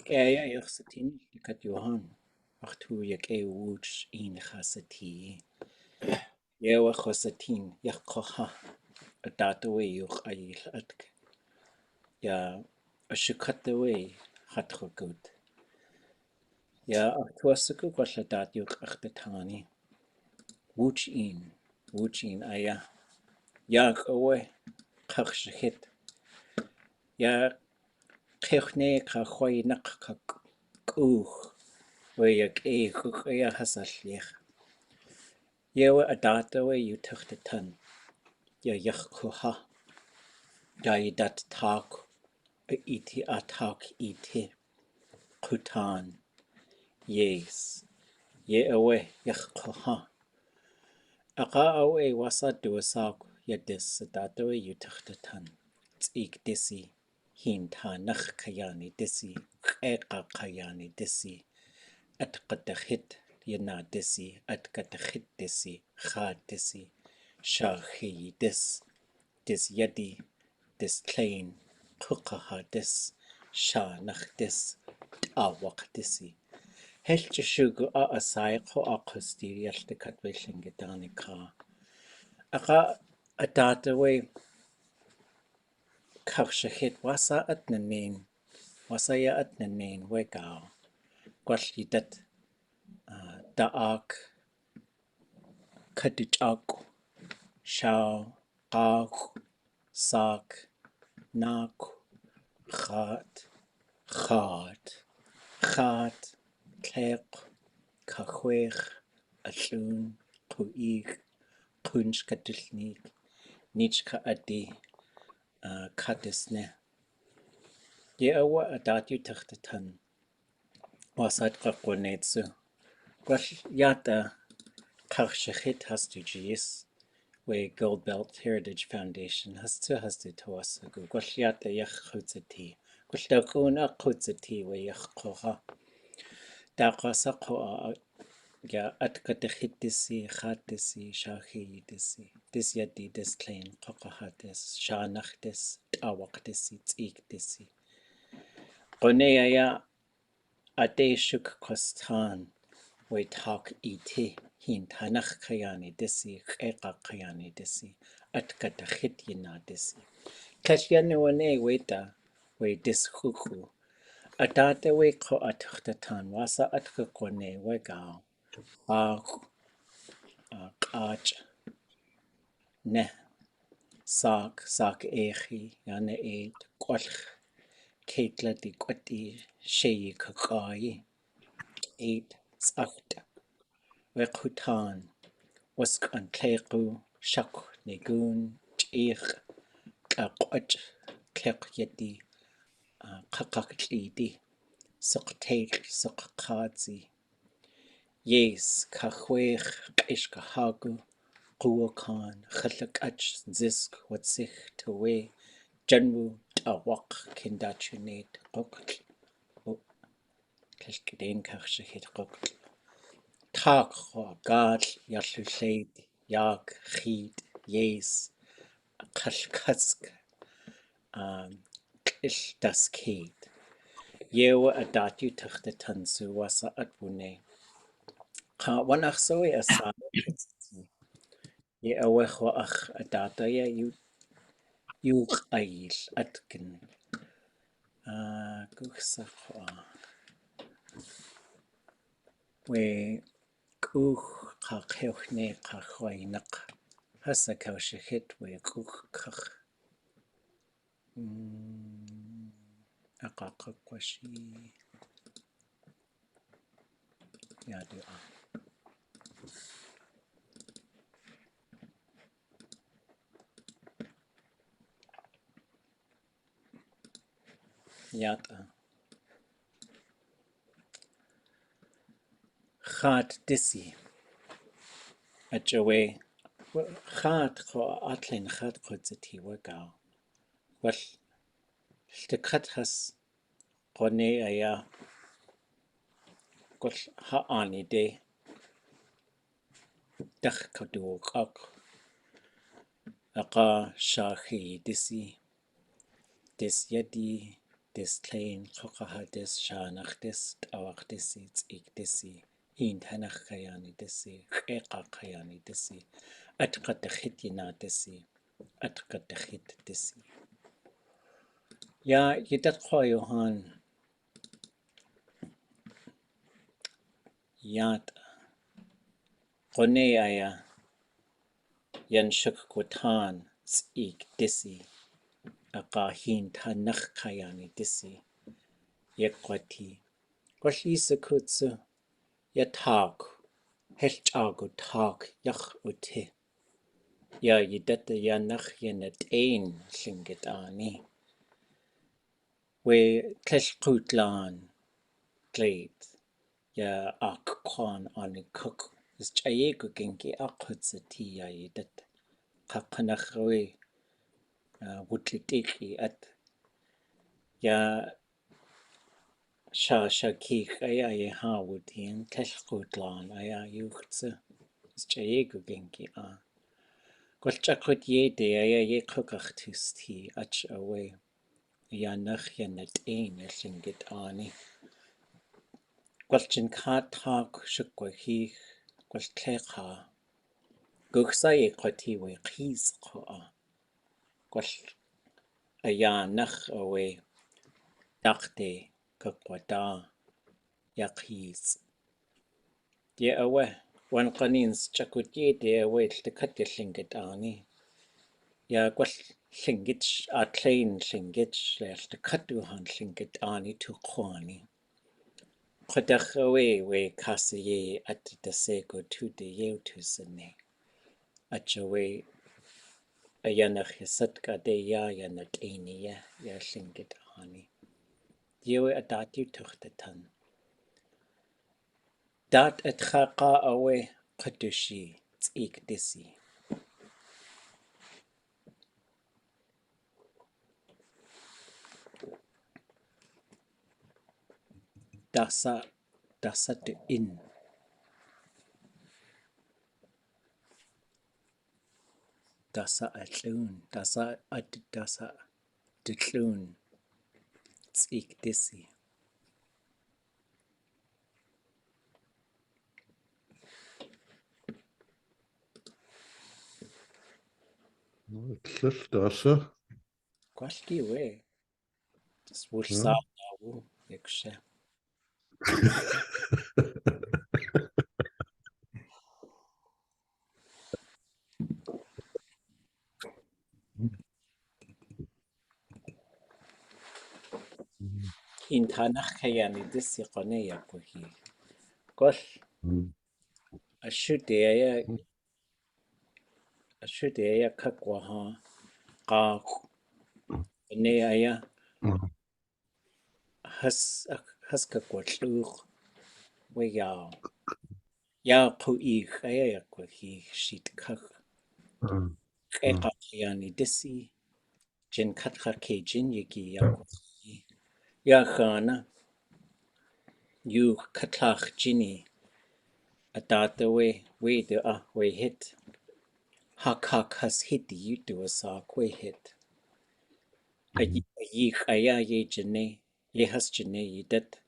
Kaya yaxsatin kat Johan. Achtu yak e wuch in chasati. Yewa chosatin Yax Ḳuhá. A datawe yuch ayil atk. Ya a shukatawe hatchokut. Ya achtuasaku kwasla dat yuch achtatani. Wuch in aya. Yak awe kakshahit. Ya kechne ka khoy nak ka kuch. We yak e kukaya hasashlich. Yewa a datawe yutuchtatan. Ya Yax Ḳuhá. Dai dat tak iti atak iti kutan. Yes. Ye awe Yax Ḳuhá. Aqa awe wasa duasak ya dis datawe yutuchtatan. S'eek Dísi. Hin ta nach kayani Dísi. Eqa kayani Dísi. At qatahit yana Dísi. At qatahit Dísi. Kha Dísi. Shahi dis. Dis yadi. Dis klein. Kukaha dis. Sha nach dis. Awak Dísi. Helch shugu a asai ko a kusti yalta katwishin gedani ka. Aqa adata we kawshahit wasa at nanin. Wasa ya at nanin we gao. Gwashidat daak kadichak. Shao. Qaak. Saak. Nak. Khat. Khat. Khat. Klek. Kachwech. Alun. Kuig. Kunch kadilnik. Nichka adi. Kadisne. Ye awa adatu tachtatan. Wasat qaqwanetsu. Gwash yata kawshahit hastu jis. We Gold Belt Heritage Foundation hastu tawasagu. Gwash yata yak khutzati. Gwash dakuna khutzati we yak Ḳuhá. Daqasa qoa ya atkatahit Dísi, khat Dísi, shahi Dísi. Dis yadi dis klein qaqaha dis, shanach dis, awak Dísi, S'eek Dísi. Qone ya ade shuk kostan we tak iti hin tanach kayani Dísi, eqa kayani Dísi, atkatahit yana Dísi. Kashyane wane weta we dis huku. Adate we ko atachtatan wasa atkakone we gao. Qach ne sak echi yana eid kwalch keitla di kwati shei kakai eid sacht we kutan wask an kleku shak negun ich kwach klek yedi kakakli suq teik suq qadzi yes kachwech ishkahagu Quakan, Khalakach, Zisk, Watsich, Tawe, Janwu, Tawak, Kindachinate, Rokl, Kashkadin Kachshahit Rokl, Tak, Gad, Yashushade, Yak, Khid, Yes, Kashkask, Kish Daskate. Yewa Adatu Tachtatansu Wasa Atbune. Wanach Soe Asa. Ye awechwa ach adata ya yuch ail atkin. Guchsachwa. We guch ka keuchne ka chwainak. Hasa kaushahit we guch kach. Akakakwashi. Yadu a. Yata. Khat Dísi. Ajawe. Khat ko atlen khat kodzati wagao. Well, the kat has Qone aya. Gol ha ani de. Dach kadu ak. Aqa shahi Dísi. Dis yadi. dis klein, Ḳuhá dis, Shanach dis, Awach Dísi, S'eek Dísi, Hanach Kayani Dísi, Ḳeqa Kayani Dísi, Atqatachit Yina Dísi, Atqatachit Dísi. Ya Yidat Johan Yat Qone Aya Yan Shuk Kutan S'eek Dísi, Aqa Hanach Kayani Dísi, Yekwati. Gwallisa Kutsu Ya Tag, Helchagu Tag Yach Uti. Ya Yidat Yanach Yanet Ein Lingitani. We Tleshkutlan Glade. Ya Akkwan Ani Cook. Is Chayegu Genki Akhutsati Ya Yidat. Kakanachwe Wutlitiki at Ya Shakik Aya Yeha Wutin Tleshkutlan Aya Yuchtse. Is Chayegu Genki A. Gwalchakut Yede Aya Yekukachtusti Ach away. Yanach Yanet Ein Lingitani. Gwalchin Katak Shukwahi Gwaltlecha. Guxai Koti we Kis Koa. Gwal Ayanach away Dakte Kakwada Yakis. Ye away one Kanins Chakutye de away the Katilingitani. Ya gwal Lingich a plain Lingich left the Katuhan Lingitani to Kwani. Qadach away we Kasiye at the Sego to the Yeutusene. At away Ayanach Satka de Yayanat Ania, Yashingit Ani. Yewe a dat you took the ton. Dat at Khaka away Katushi, S'eek Dísi. Dasa to in. Dasa at loon. Dasa at Dasa to loon. S'eek Dísi. Cliff Dasa. Quashki way. Just wish sa now, Yaksha. In Tanach Kayani, this Yakonea Puhi. Gosh, I should dare Kakwaha, Ka, Nea, Huskakwatlur, we yaw. Ya Pui, Kaya Kwahi, sheet Kak, Eka Kayani, Dísi, Jin Katka Kajin Yaki Yakwahi. Yakhana, you Katlach Jinny, a data way, we hit. Hak has hit you to a sock, we hit. A ye Aya ye jiné, ye has jiné ye dat.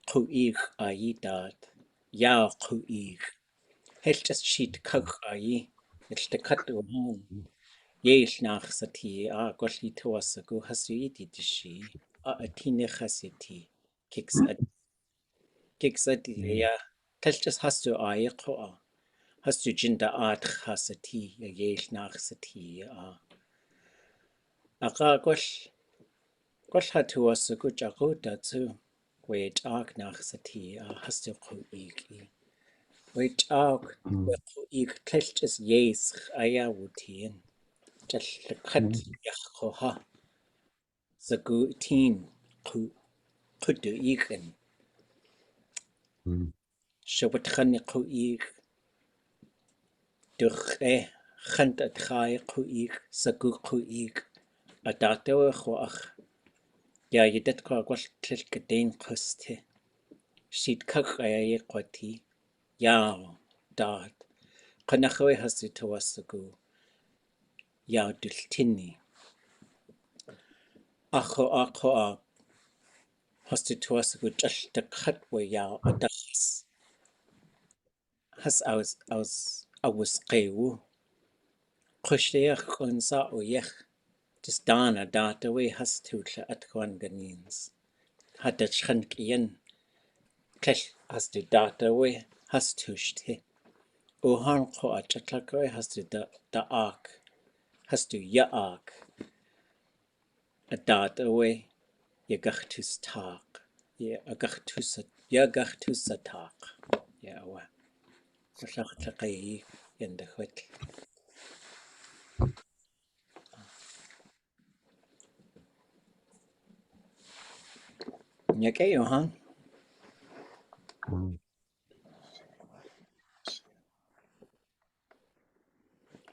Ḳuhá a ye daat. Ya Ḳuhá. Hel just sheet kuk a ye. It's the cut to home. Ye snach sati a goshi to us a go has you eat it she. A tine hasiti. Kicks at ya. Tel just has to a ye koa. Has to jinda at hasati, a ye snach sati a. A gosh. Gosh had to us a good jagoda too. Wait, ark nach sati a has to Ḳuhá. Wait, ark. Ích telt is yes aya wutin. Just the cut Yax Ḳuhá. The good teen could do egan. So what can Ḳuhá do hunt at high Ḳuhá, the good Ḳuhá. A dato a Ḳuach. Ya you did call what tlil gadin kuste. She'd cook aya quati. Ya daat. Kanachoe has to us the go. Ya dultini. Acho Has to us good just the cut way yao adas. Has I was qewu. Qushteach unsa uyech. Just dana data way has to at one ganins. Had the chunk in. Klesh has to data way has to shte. Uhan ko a chatlaka has to the ark. Has to ya ark. A data way. Je gachtus tag. Je gachtus a tag. Yeah, well. Wallach taqai in the hut. Okay, Johan.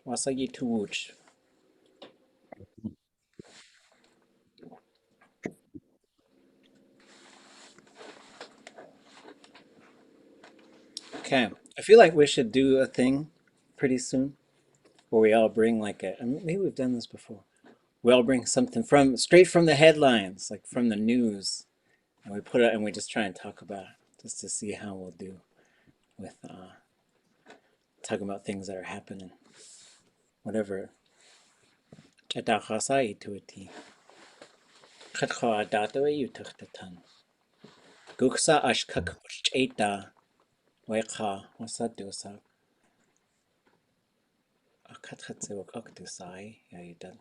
What's a to watch? Okay, I feel like we should do a thing pretty soon where we all bring like maybe we've done this before. We all bring something straight from the headlines, like from the news, and we put it and we just try and talk about it just to see how we'll do with talking about things that are happening. Whatever. Chatakhasai to a T. Khatkha data you took the ton. Guksa ashkak cheta. Waikha, what's that do? So, a cat had to walk to say, yeah, you done.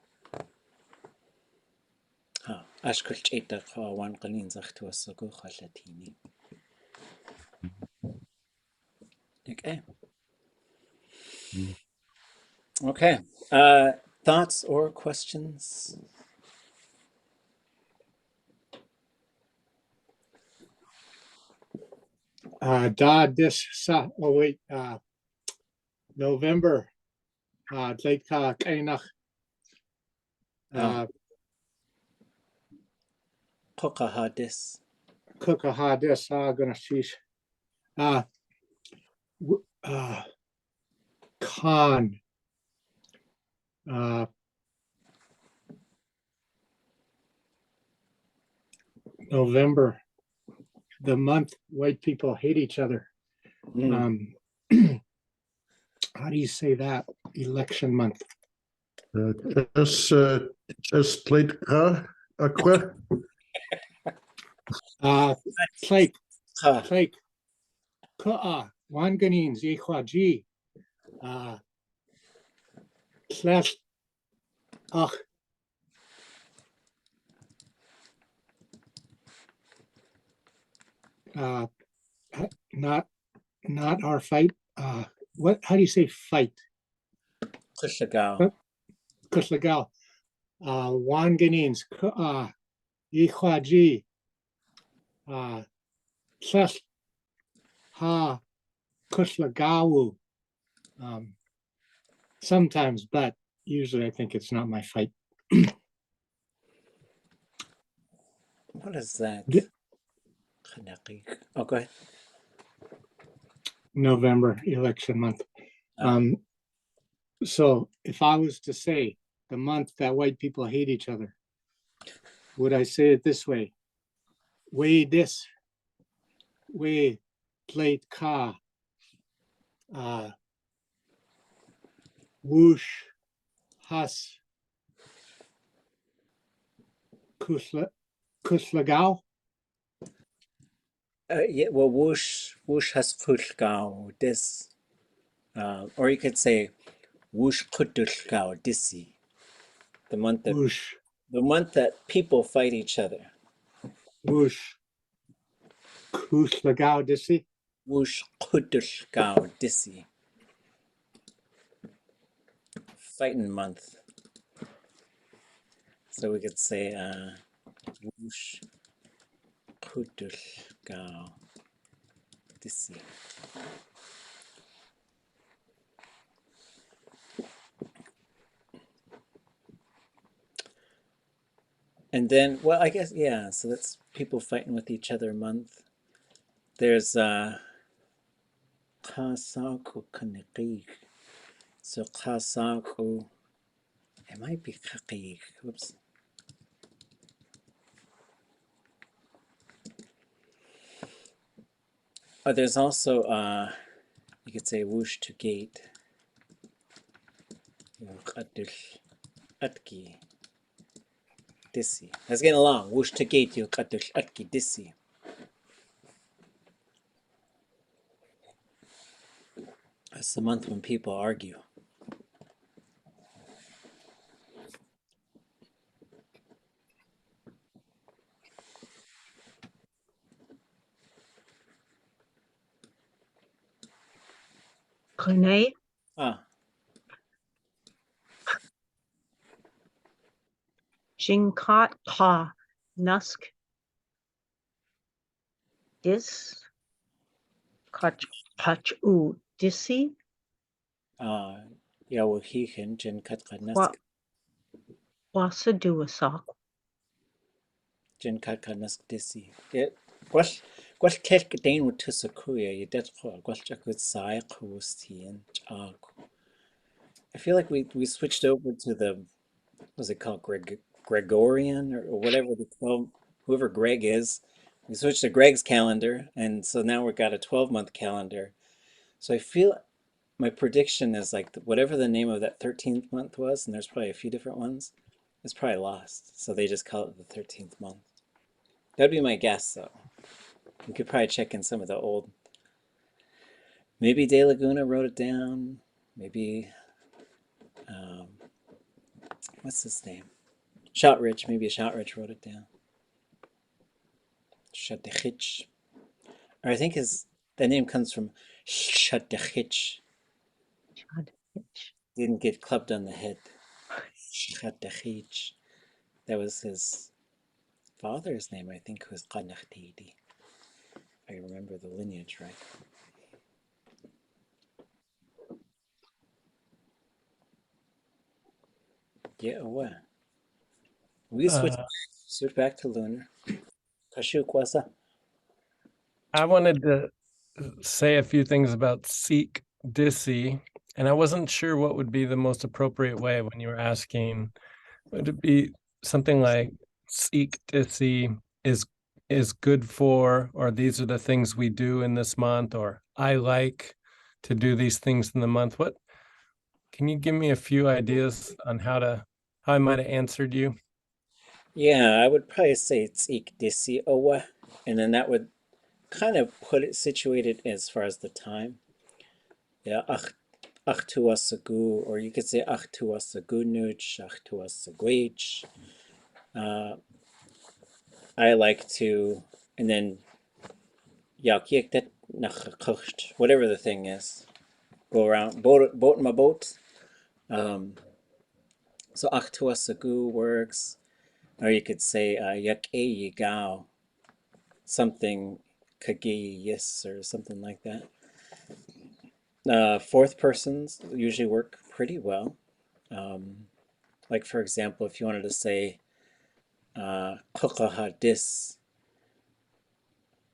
Ha, Ashkulch ate the one clean zach to a sugo halatini. Okay. Okay. Thoughts or questions? Daat this November. Late kalneek. Ḳuhá this. Ḳuhá this gonna sheesh. Con. November, the month white people hate each other. How do you say that? Election month. Just late S'eek. S'eek. S'eek. Wanganins, Yikhwaji. Slash. Not our fight. What? How do you say fight? Kushagao. Kushagao. Wanganins. Yikhwaji. Slash. Ha. Kushlagawu. Sometimes, but usually I think it's not my fight. What is that? Oh, go ahead. November, election month. So if I was to say the month that white people hate each other, would I say it this way? Way this, way plate ka, whoosh, has, kuslagao? Yeah, well, whoosh has pushgao this. Or you could say whoosh kutushgao disi. The month that people fight each other. Whoosh. Kuslagao disi. Whoosh kutushgao disi. Fighting month. So we could say whoosh kutushgao disi. And then, well, I guess, yeah, so that's people fighting with each other month. There's Qasaku kalneek. So Qasaku, it might be Qaqiq. Oops. There's also, you could say whoosh to gate. Atki. Dísi. Let's get along. Whoosh to gate. Atki Dísi. That's the month when people argue. kalneek. Ah, Jinkat ha nusk dis kach u disi Yawahihin Jin wa Katkanusk. wasa duasak. Jin Katkanusk Dísi. Gwell cerc dain with Tusakuya, you did gwell jakud sai kustian chag. I feel like we switched over to the, what's it called, Gregorian or whatever they call, whoever Greg is. We switched to Greg's calendar, and so now we've got a 12-month calendar. So I feel my prediction is like whatever the name of that 13th month was, and there's probably a few different ones, it's probably lost. So they just call it the 13th month. That'd be my guess, though. We could probably check in some of the old. Maybe De Laguna wrote it down. Maybe, what's his name? Shoutrich. Maybe Shoutrich wrote it down. Shadechich. Or I think the name comes from Shadechich. Didn't get clubbed on the head. Shadechich. That was his father's name, I think, was Qanachtidi. I remember the lineage right. Yeah, what? We switch back to lunar. Kashuk wasa. I wanted to say a few things about S'eek, Dísi, and I wasn't sure what would be the most appropriate way when you were asking. Would it be something like S'eek, Dísi is good for, or these are the things we do in this month, or I like to do these things in the month? What can you give me a few ideas on how I might have answered you? Yeah, I would probably say S'eek Dísi Owa, and then that would kind of put it situated as far as the time. Yeah, ach tuasagu, or you could say ach tuasagunuch, ach tuasaguich. I like to, and then yakyektet nach whatever the thing is. Go around, boat in my boat. So ach tuasagu works. Or you could say yak e yigao, something kagi yes or something like that. Fourth persons usually work pretty well. Like for example, if you wanted to say kukahadis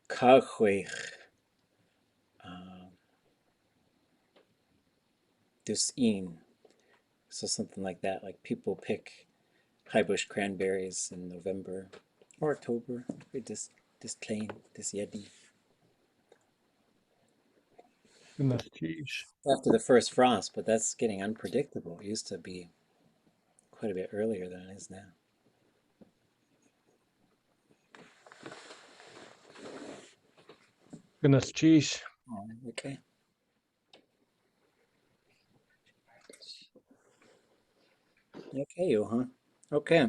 kaghuich dusin, so something like that. Like people pick high bush cranberries in November or October. This plain, this yedi. After the first frost, but that's getting unpredictable. It used to be quite a bit earlier than it is now. Goodness, geez. Oh, okay. Okay, you, huh? Okay.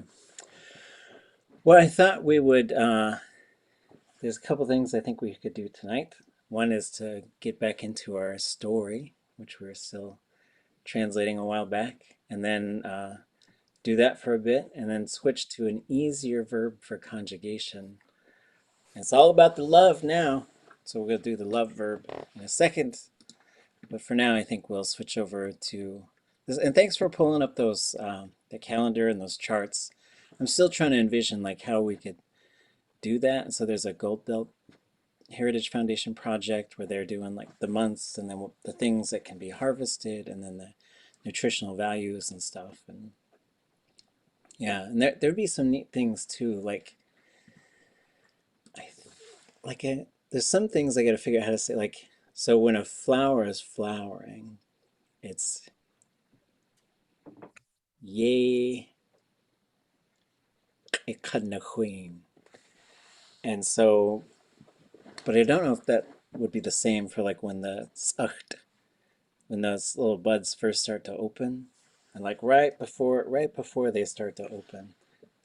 Well, I thought we would, there's a couple things I think we could do tonight. One is to get back into our story, which we're still translating a while back, and then do that for a bit, and then switch to an easier verb for conjugation. It's all about the love now, so we'll do the love verb in a second. But for now, I think we'll switch over to this. And thanks for pulling up those the calendar and those charts. I'm still trying to envision like how we could do that. So there's a Gold Belt Heritage Foundation project where they're doing like the months and then the things that can be harvested and then the nutritional values and stuff. And yeah, and there'd be some neat things too, like there's some things I got to figure out how to say, like, so when a flower is flowering, it's ye ikadnahuim. And so, but I don't know if that would be the same for like when the s'eek, when those little buds first start to open, and like right before they start to open,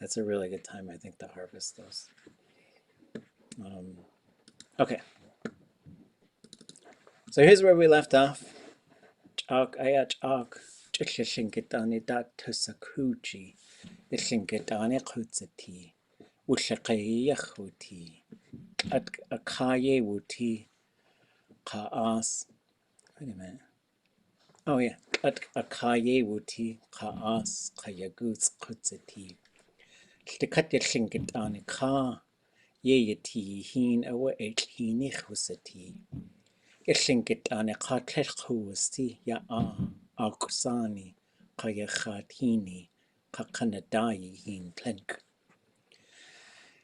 that's a really good time, I think, to harvest those. Okay, so here's where we left off. Ch'ak ayat ch'ak ch'ishlinkitani daat tusakuchi ishlinkitani kutsati ushakayahuti at akaye wuti kaas. Wait a minute. Oh yeah, at akaye wuti kaas kayaguts kutsati. Shtikat yishlinkitani ka ye yati hin awa hini husati. Yishlinkitani ka tlechhusti ya akusani kayakhatini kakanadayi hin tlenk.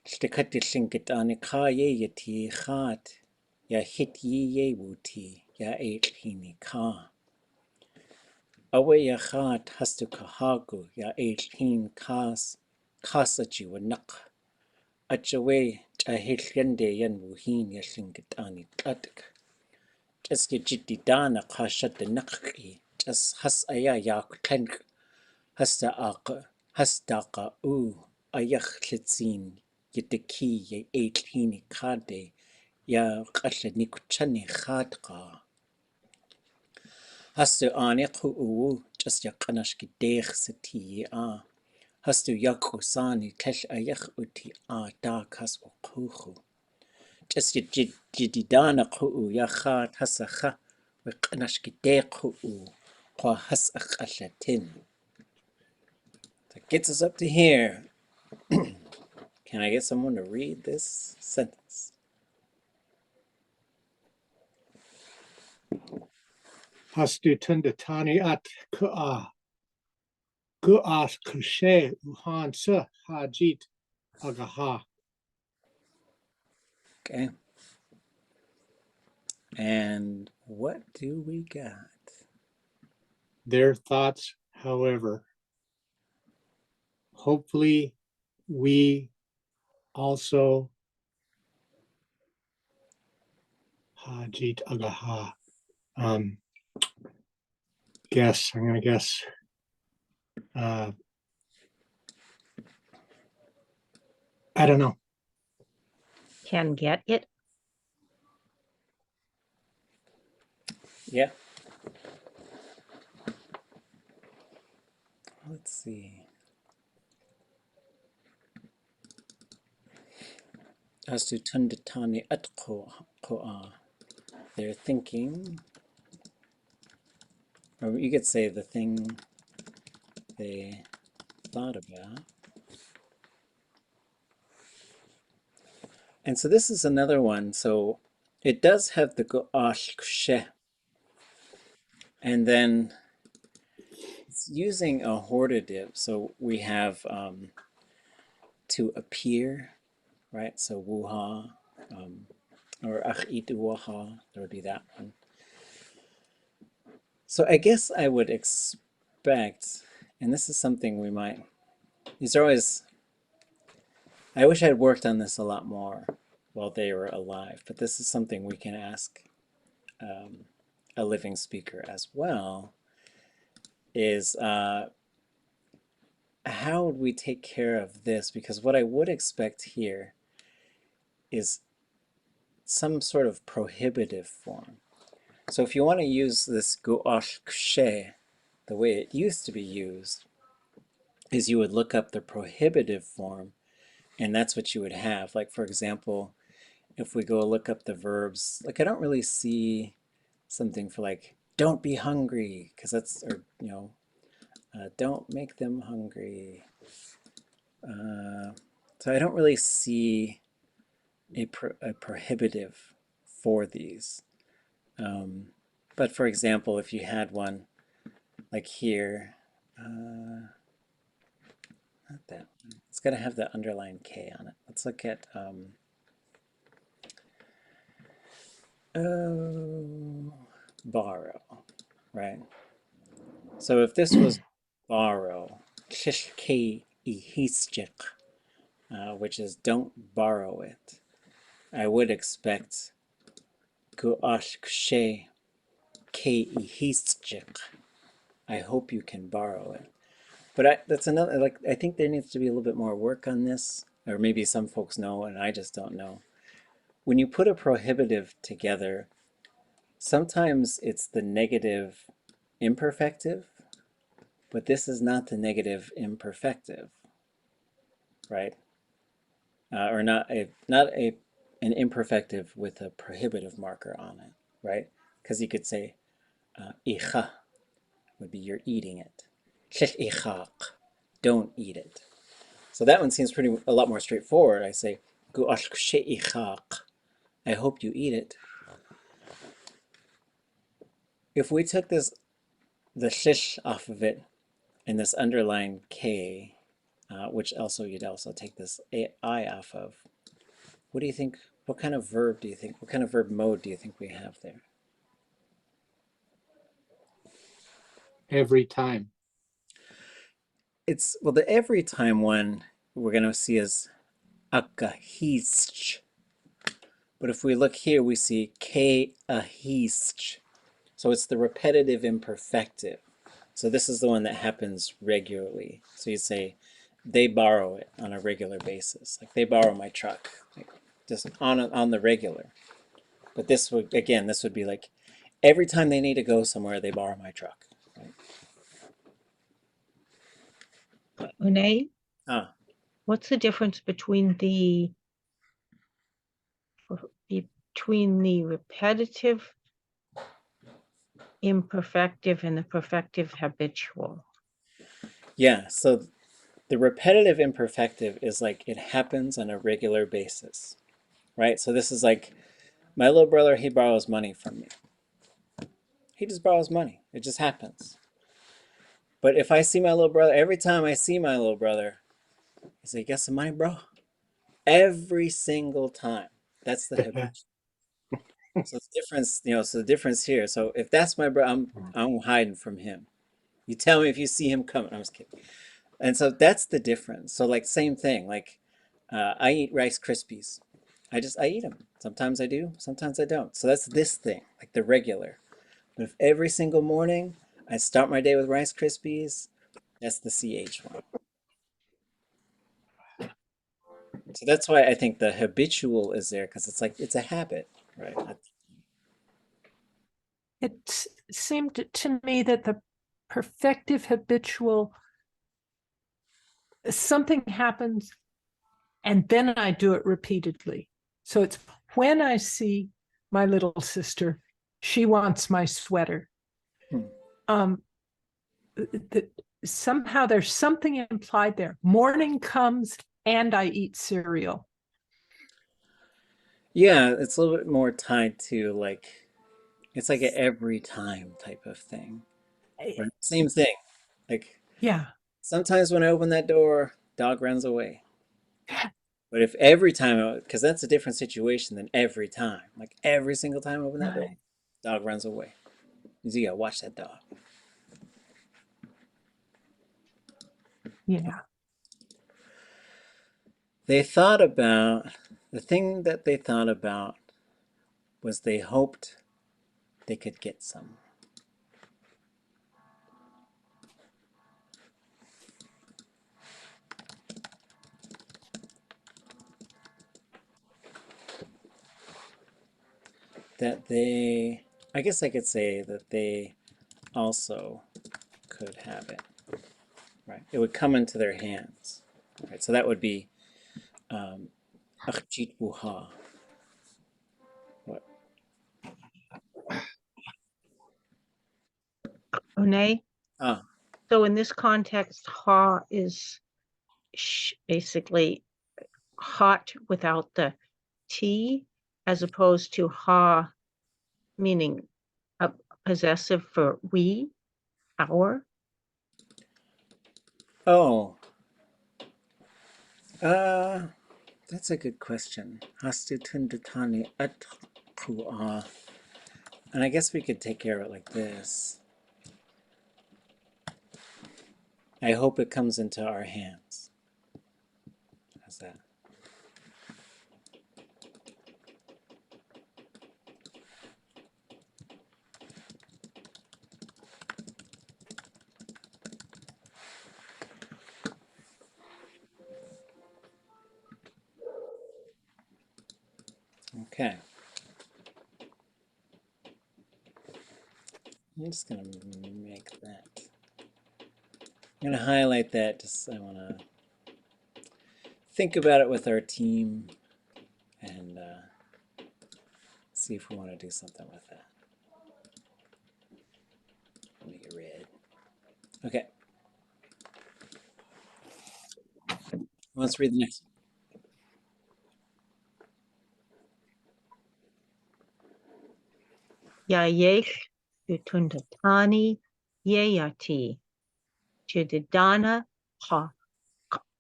Shtikat yishlinkitani ka ye yati khat ya hit ye wuti ya hini ka. Awe ya khat hastu kahagu ya hin kasachi wanak. Achawe chahilende yan wuhin yishlinkitani tlatik. Just yajididana kashat the nakki, just has aya yak tank, hastaka ayach litzin, yitiki ye 18 kade, ya kasha nikuchani khadka. Hastu aniku just yakanashki dech sati Hastu yakusani tesh ayach uti dakas okuhu. Just jididana ku'u yachat hasacha wiknashkite ku'u kwa hasach ashatin. That gets us up to here. Can I get someone to read this sentence? Hastu tundatani at ku'a. Gu'as kushe uhan sa hajit agaha. Okay. And what do we got? Their thoughts, however. Hopefully, we also hajit agaha. Guess, I'm going to guess. I don't know. Can get it. Yeah. Let's see. Astu tundatani at ko'a. They're thinking, or you could say the thing they thought about. And so this is another one. So it does have the go'ash kshe. And then it's using a hortative. So we have to appear, right? So wuha, or achit waha, there would be that one. So I guess I would expect, and this is something we might, these are always, I wish I had worked on this a lot more while they were alive, but this is something we can ask a living speaker as well, is how would we take care of this? Because what I would expect here is some sort of prohibitive form. So if you want to use this gu'ash kshe, the way it used to be used, is you would look up the prohibitive form, and that's what you would have. Like, for example, if we go look up the verbs, like I don't really see something for like, don't be hungry, because that's, or, you know, don't make them hungry. So I don't really see a prohibitive for these. But for example, if you had one like here, not that one. It's going to have the underlined K on it. Let's look at Oh, borrow, right? So if this was borrow, shishke ihischik, which is don't borrow it, I would expect guashkshe ke ihischik. I hope you can borrow it. But that's another, like, I think there needs to be a little bit more work on this, or maybe some folks know and I just don't know. When you put a prohibitive together, sometimes it's the negative imperfective, but this is not the negative imperfective, right? Or not an imperfective with a prohibitive marker on it, right? Because you could say icha would be you're eating it. Ichaq, don't eat it. So that one seems a lot more straightforward. I say ichaq, I hope you eat it. If we took the shish off of it and this underlined k, which also you'd also take this I off of, what do you think? What kind of verb do you think? What kind of verb mode do you think we have there? Every time. It's, well, the every time one we're going to see as akahisch. But if we look here, we see ke ahisch. So it's the repetitive imperfective. So this is the one that happens regularly. So you say, they borrow it on a regular basis. Like they borrow my truck, like just on the regular. But this would, again, this would be like every time they need to go somewhere, they borrow my truck. Right? Une, Ah, what's the difference between the repetitive imperfective and the perfective habitual? yeah. So the repetitive imperfective is like it happens on a regular basis, right? So this is like my little brother, he borrows money from me. He just borrows money. It just happens. But if I see my little brother, every time I see my little brother, I say, "Get some money, bro." Every single time. That's the habit. So the difference, so the difference here. So if that's my brother, I'm hiding from him. You tell me if you see him coming. I'm just kidding. And so that's the difference. So like same thing. Like I eat Rice Krispies. I eat them. Sometimes I do. Sometimes I don't. So that's this thing, like the regular. But if every single morning I start my day with Rice Krispies, that's the CH one. So that's why I think the habitual is there, because it's like it's a habit, right? It seemed to me that the perfective habitual, something happens and then I do it repeatedly. So it's when I see my little sister, she wants my sweater. Somehow there's something implied there. Morning comes and I eat cereal. Yeah, it's a little bit more tied to like, it's like an every time type of thing. Right? Same thing. Like Yeah. sometimes when I open that door, dog runs away. But if every time, because that's a different situation than every time. Like every single time I open that door, dog runs away. You gotta watch that dog. Yeah. They thought about, the thing that they thought about was they hoped they could get some. That they, I guess I could say that they also could have it, right? It would come into their hands, right? So that would be Gsmåhá. What? Une, Ah, so in this context, ha is basically hot without the T, as opposed to ha meaning a possessive for we, our. oh, that's a good question. Hastu tundutani at. Ḳuhá. And I guess we could take care of it like this. I hope it comes into our hands. How's that? Okay. I'm just going to make that. I'm going to highlight that. Just I want to think about it with our team and see if we want to do something with that. Make it red. Okay. Let's read the next one. Yax utundatani yayati. Jididana ha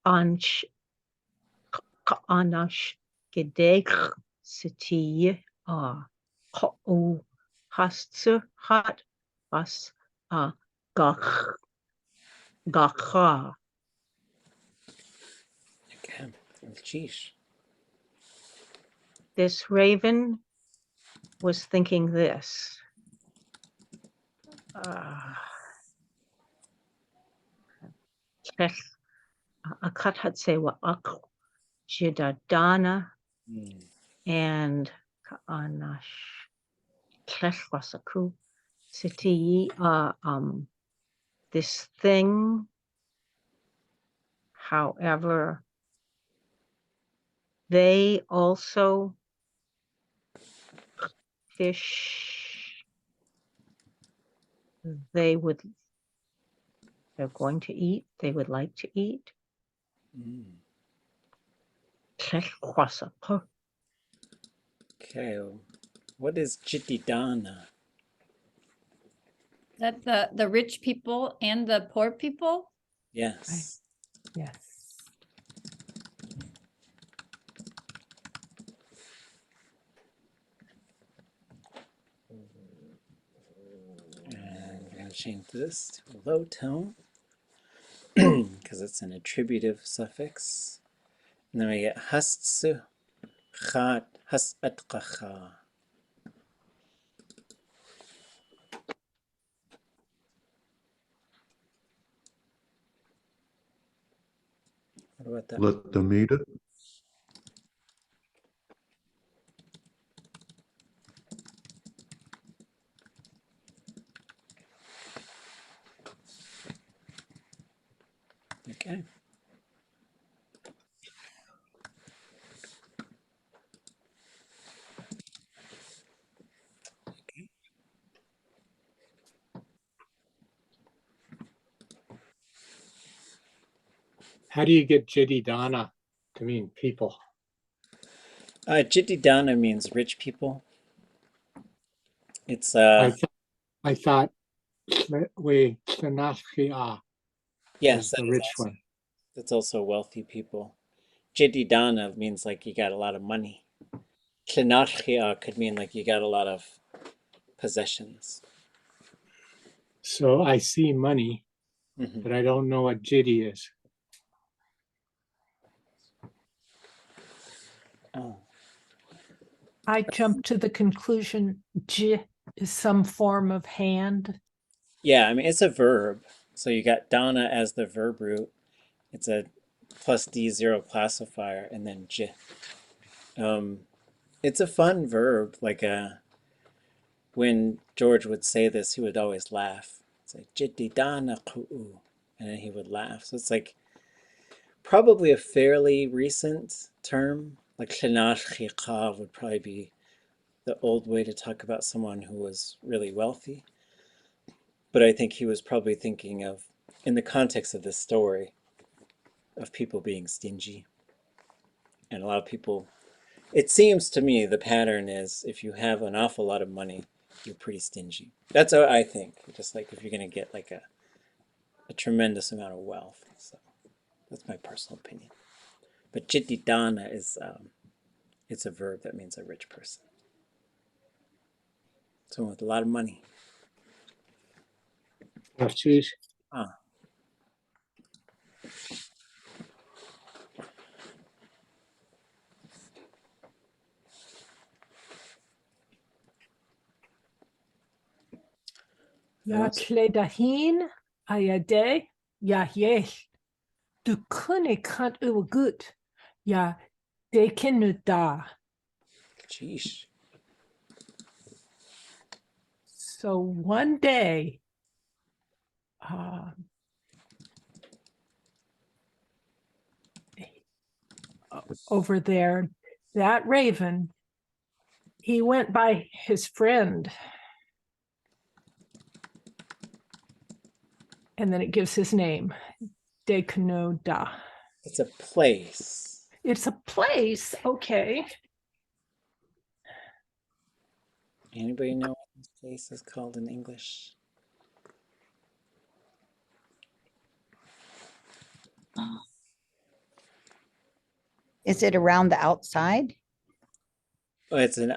ansh anash gedeg sitiye o hastsu hat was gakha. Okay. Sheesh. This raven was thinking this. Akat hatsewa ak jidadana and kaanash klesh wasaku siti this thing. However, they also fish. They're going to eat. They would like to eat. Okay. What is Jitidana? That the rich people and the poor people? Yes. Yes. And we're going to change this to a low tone because it's an attributive suffix. And then we get hastsu chat hasatqacha. What about that? Let them eat it. Okay. How do you get Jididana to mean people? Jitidana means rich people. It's I thought we Kształt yes, was the rich one. that's also wealthy people. Jitidana means like you got a lot of money. Klinachia could mean like you got a lot of possessions. So I see money, Mm-hmm. but I don't know what Jidi is. Oh. I jumped to the conclusion j is some form of hand. Yeah, I mean, it's a verb. So you got dana as the verb root. It's a plus D0 classifier, and then j. It's a fun verb. Like when George would say this, he would always laugh. It's like jiti dana ku'u, and then he would laugh. So it's like probably a fairly recent term. Like Klinash Chiqa would probably be the old way to talk about someone who was really wealthy. But I think he was probably thinking of, in the context of this story, of people being stingy. And a lot of people, it seems to me the pattern is if you have an awful lot of money, you're pretty stingy. That's what I think. Just like if you're going to get like a tremendous amount of wealth. So that's my personal opinion. But jitidana is, it's a verb that means a rich person. Someone with a lot of money. Choose. Ah. Ja kledahin ayade ja yeh. Du kunne kant uwe gut. Ja dekenu da. Sheesh. So one day, over there, that raven, he went by his friend. And then it gives his name, Dekenu Da. It's a place. It's a place, okay. Anybody know what this place is called in English? Is it around the outside? Oh, it's an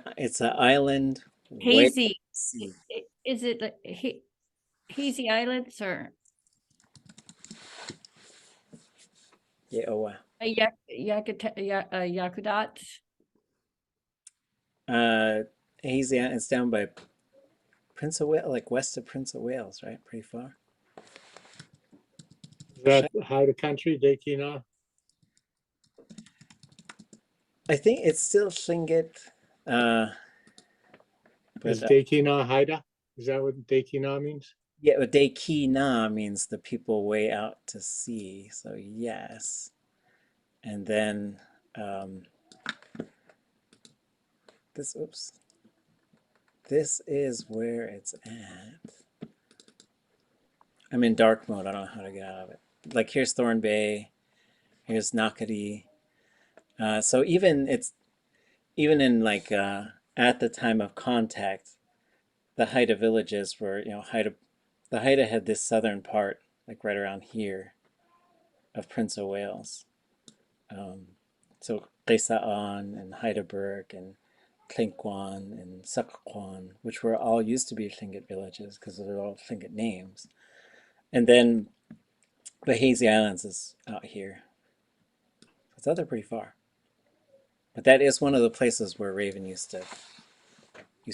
island. Hazy. Sea. Is it like Hazy Islands or Yeah. Oh wow. Yakutat? Hazy Island. It's down by Prince of Wales, like west of Prince of Wales, right? Pretty far. Is that how the country, Dekina? I think it's still Tlingit. Is But Dekina Haida? Is that what Dekina means? yeah, but Dekina means the people way out to sea. So yes. And then this is where it's at. I'm in dark mode. I don't know how to get out of it. Like here's Thorn Bay, here's Nakari. So even in like at the time of contact, the Haida villages were, the Haida had this southern part, like right around here, of Prince of Wales. So Qisa'an and Heidelberg and Tlinkwan and Sakakwan, which were all used to be Tlingit villages because they're all Tlingit names. And then the Hazy Islands is out here. It's out there pretty far. But that is one of the places where Raven used to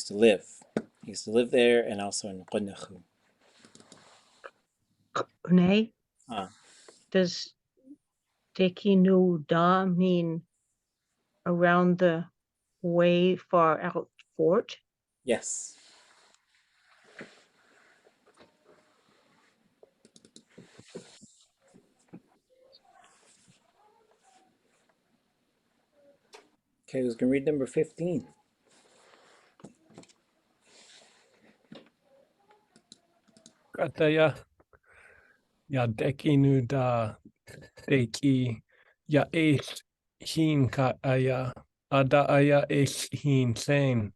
live. He used to live there and also in Qunnahu. Une, Ah, does Dekenu Da mean around the way far out fort? yes. Okay, who's going to read number 15? Kataya. Ya dekinu da deki. Ya eish hin ka aya. Ada aya eish hin sein.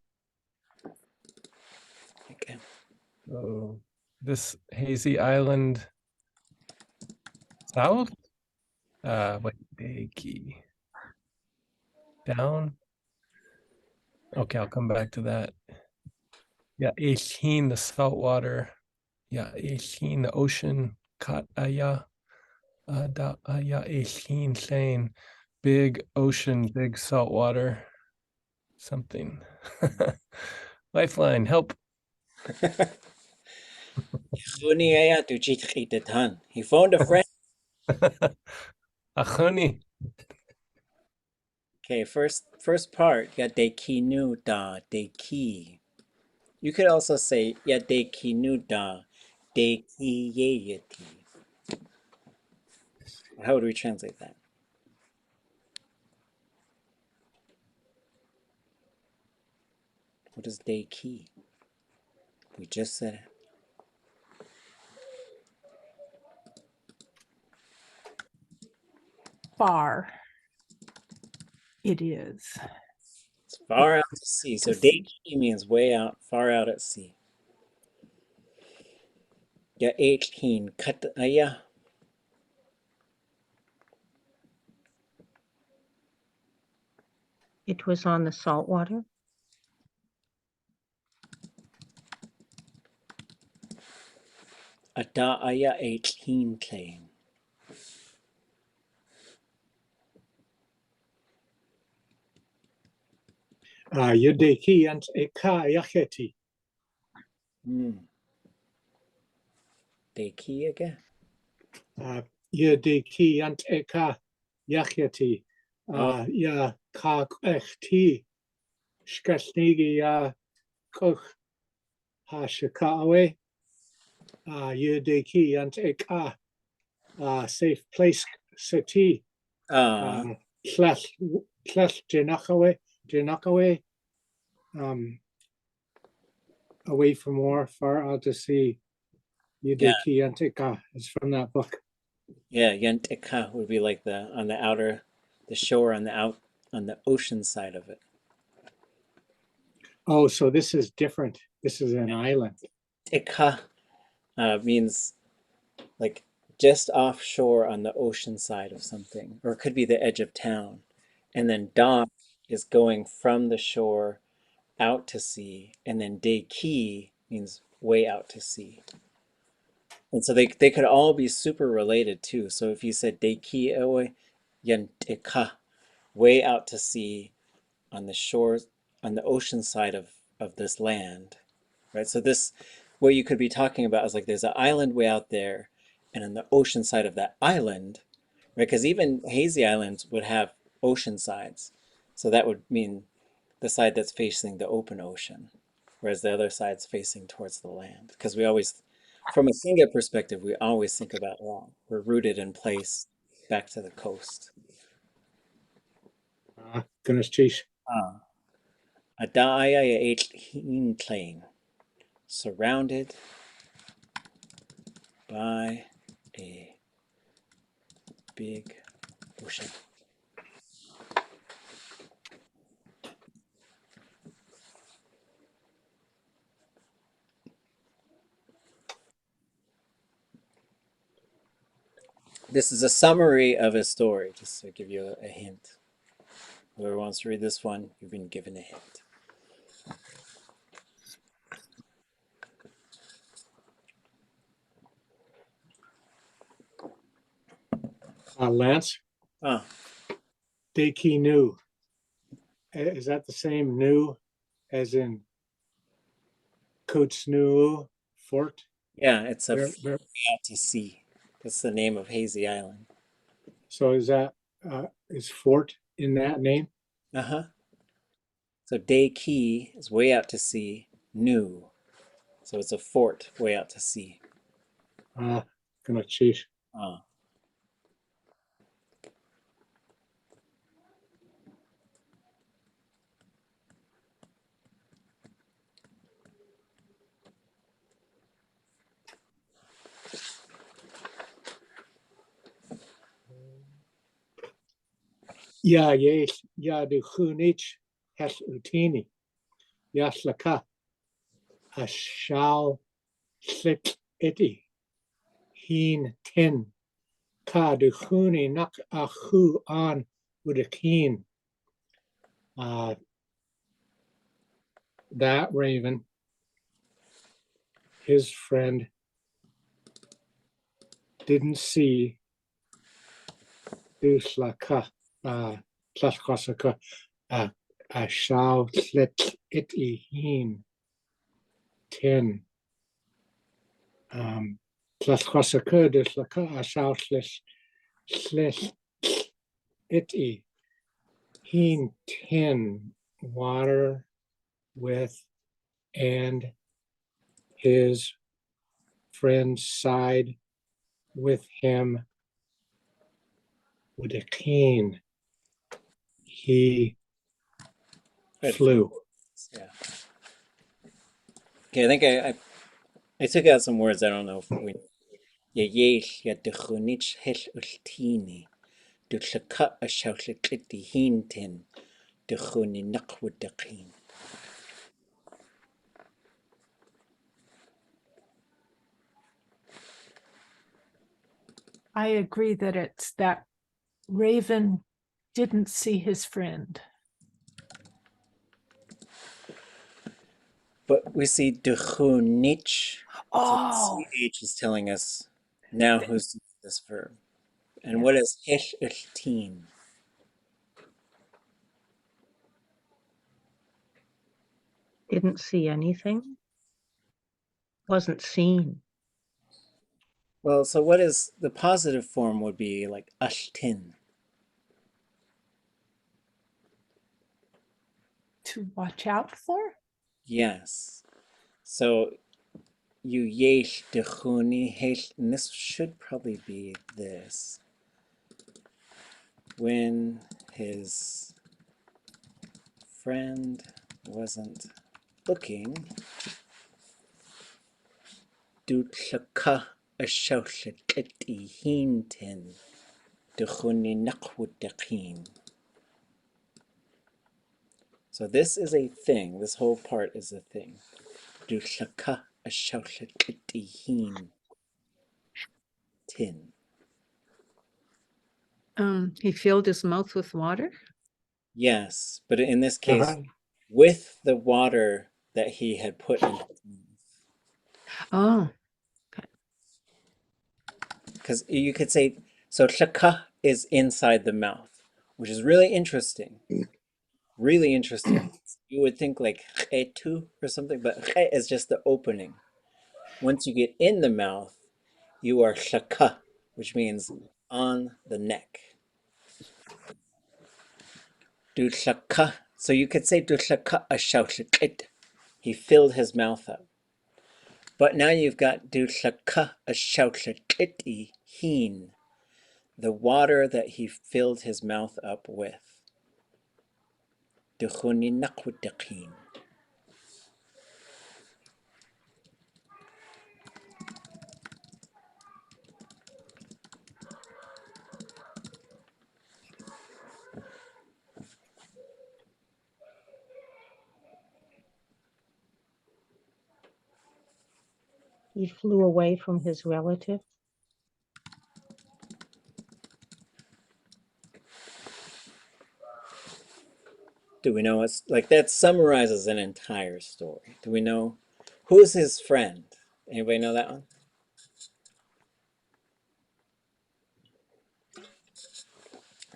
Okay. So this hazy island south? Wait, deki. Down? Okay, I'll come back to that. Yeah, Eshin, the salt water. Yeah, Eshin, the ocean. Kat aya. Da aya Eshin saying big ocean, big salt water. Something. Lifeline, help. He phoned a friend. Achoni. Okay, first part, ya dekinu da deki. You could also say ya dekinu da deki yeyeti. How would we translate that? What is deki? We just said it. Far. It is. It's far out to sea. So To sea. deki means way out, far out at sea. Ya kin kat aya. It was on the salt water. da aya e clean claim. Yudeki and eka yacheti. De key again. Yudeki and eka yacheti. Ya kak echti. Skasnigi ya koch hashikawe. Yudeki and eka. Safe place seti. Slash Janakawe, away from war, far out to sea. Yudeki Yantika is from that book. Yeah, Yantika would be like on the outer, the shore on the ocean side of it. Oh, so this is different. This is an island. Tika means like just offshore on the ocean side of something, or it could be the edge of town. And then da is going from the shore out to sea, and then de ki means way out to sea. And so they could all be super related too. So if you said de ki ewe yantika, way out to sea on the shore, on the ocean side of this land, right? So this, what you could be talking about is like there's an island way out there, and on the ocean side of that island, right? Because even hazy islands would have ocean sides. So that would mean the side that's facing the open ocean, whereas the other side's facing towards the land. Because we always, from a Singa perspective, we always think about, well, we're rooted in place back to the coast. Goodness cheese. Adaya ya plain, surrounded by a big ocean. This is a summary of a story, just to give you a hint. Whoever wants to read this one, you've been given a hint. Lance? Deki Nu. Is that the same Nu as in Kotsnu Fort? Yeah, it's out to sea. That's the name of Hazy Island. So is that is Fort in that name? So De Key is way out to sea. Nu. So it's a fort way out to sea. Gonna cheat. Ja, yes, ja, de Gunich has utini. Yaslaka. A shall slit eti. Heen ten. Ka de Guni nak a hu on with a keen. That raven, his friend, didn't see Duslaka. Tlaskosaka. A shall slit eti heen. 10. Tlaskosaka Duslaka. A shall slit eti. Heen 10. Water with and his friend side with him with a cane. He flew. Yeah. Okay, I think I took out some words. I don't know if we. Yayesh ya dechunich hesh ultini. Duklaka a shautliti hintin. Dechuni nakwodakin. I agree that it's that raven didn't see his friend. But we see dechunich. Oh, CH is telling us now who's this verb. And what is ish teen? Didn't see anything. Wasn't seen. Well, so what is the positive form would be like ashtin. to watch out for? Yes. So you yesh dechuni hesh, and this should probably be this. When his friend wasn't looking, dutlaka ashaushakiti hinten dechuni nakwudakin. So this is a thing. This whole part is a thing. Dutlaka ashaushakiti hinten. He filled his mouth with water. Yes, but in this case, with the water that he had put in his mouth. Oh, Because you could say, so shaka is inside the mouth, which is really interesting. Really interesting. You would think like chetu or something, but che is just the opening. Once you get in the mouth, you are shaka, which means on the neck. Du shaka. So you could say du shaka ashaushakit. He filled his mouth up. But now you've got du shaka ashaushakiti hin, the water that he filled his mouth up with. Duchuni nakwudakin. he flew away from his relative. Do we know what's like that summarizes an entire story? Do we know who's his friend? Anybody know that one?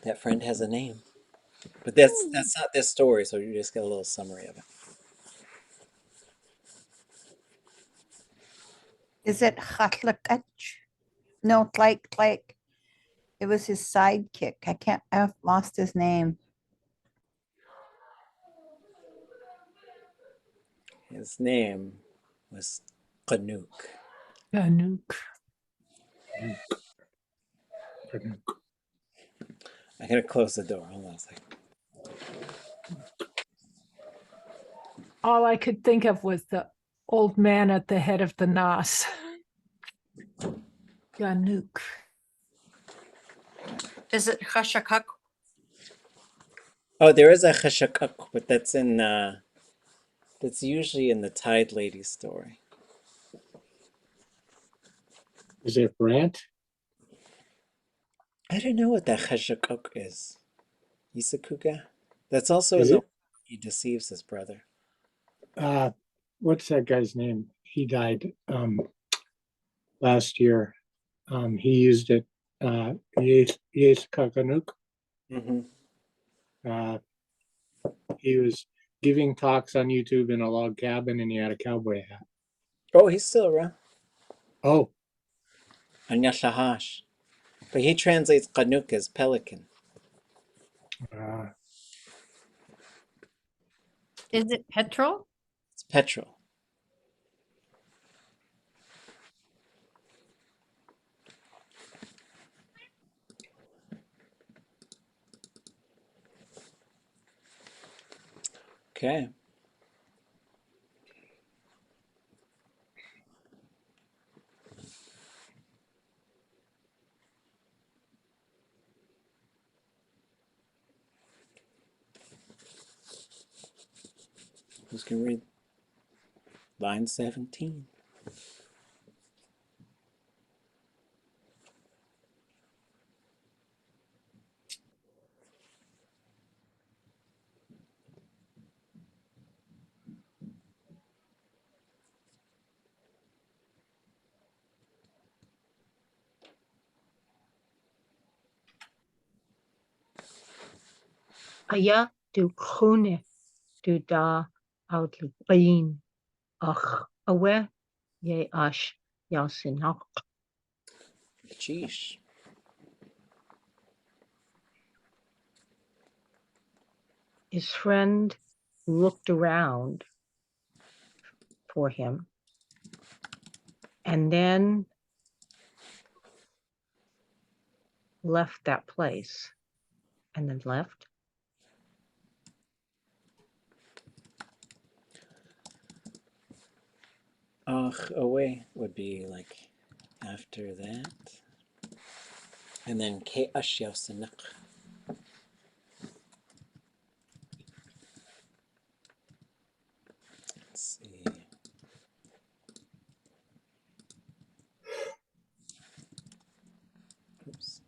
That friend has a name. But that's not this story, so you just get a little summary of it. Is it Hatlakach? No, like it was his sidekick. I've lost his name. His name was Kalneek. Anouk. I gotta close the door. Hold on a second. All I could think of was the old man at the head of the Nas. Anouk. Is it Hashakak? Oh, there is a cheshakak, but that's usually in the Tide Lady story. Is it Brant? I don't know what that cheshakak is. Isakuga? That's also Is in the it? he deceives his brother. What's that guy's name? He died last year. He used it. Yes, Kakanuk. Mm-hmm. He was giving talks on YouTube in a log cabin, and he had a cowboy hat. Oh, he's still around. Oh, Anyashahash. But he translates Kanuk as pelican. Is it petrol? It's petrol. Okay. Who's gonna read line 17? Aya du khune du da out lein. Ach, awe ye ash yasinach. Sheesh. His friend looked around for him and then left that place and then left. Ach, away would be like after that. And then ke ashyasanak. Let's see. Oops.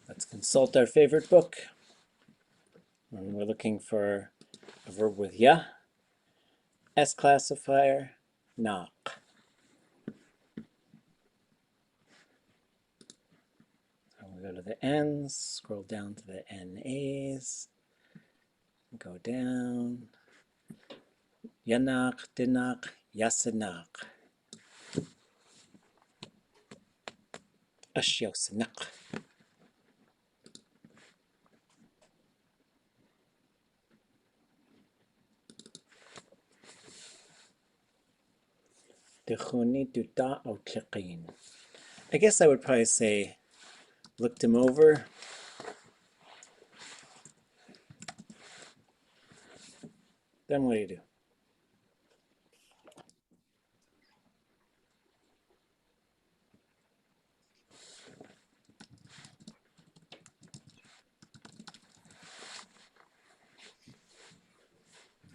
Let's consult our favorite book. And we're looking for a verb with ya, S classifier, nak. So we go to the N's, scroll down to the NA's, go down. Yanak, dinak, yasanak. Ashyosanak. Dechuni duta outliqin. I guess I would probably say looked him over. Then what do you do?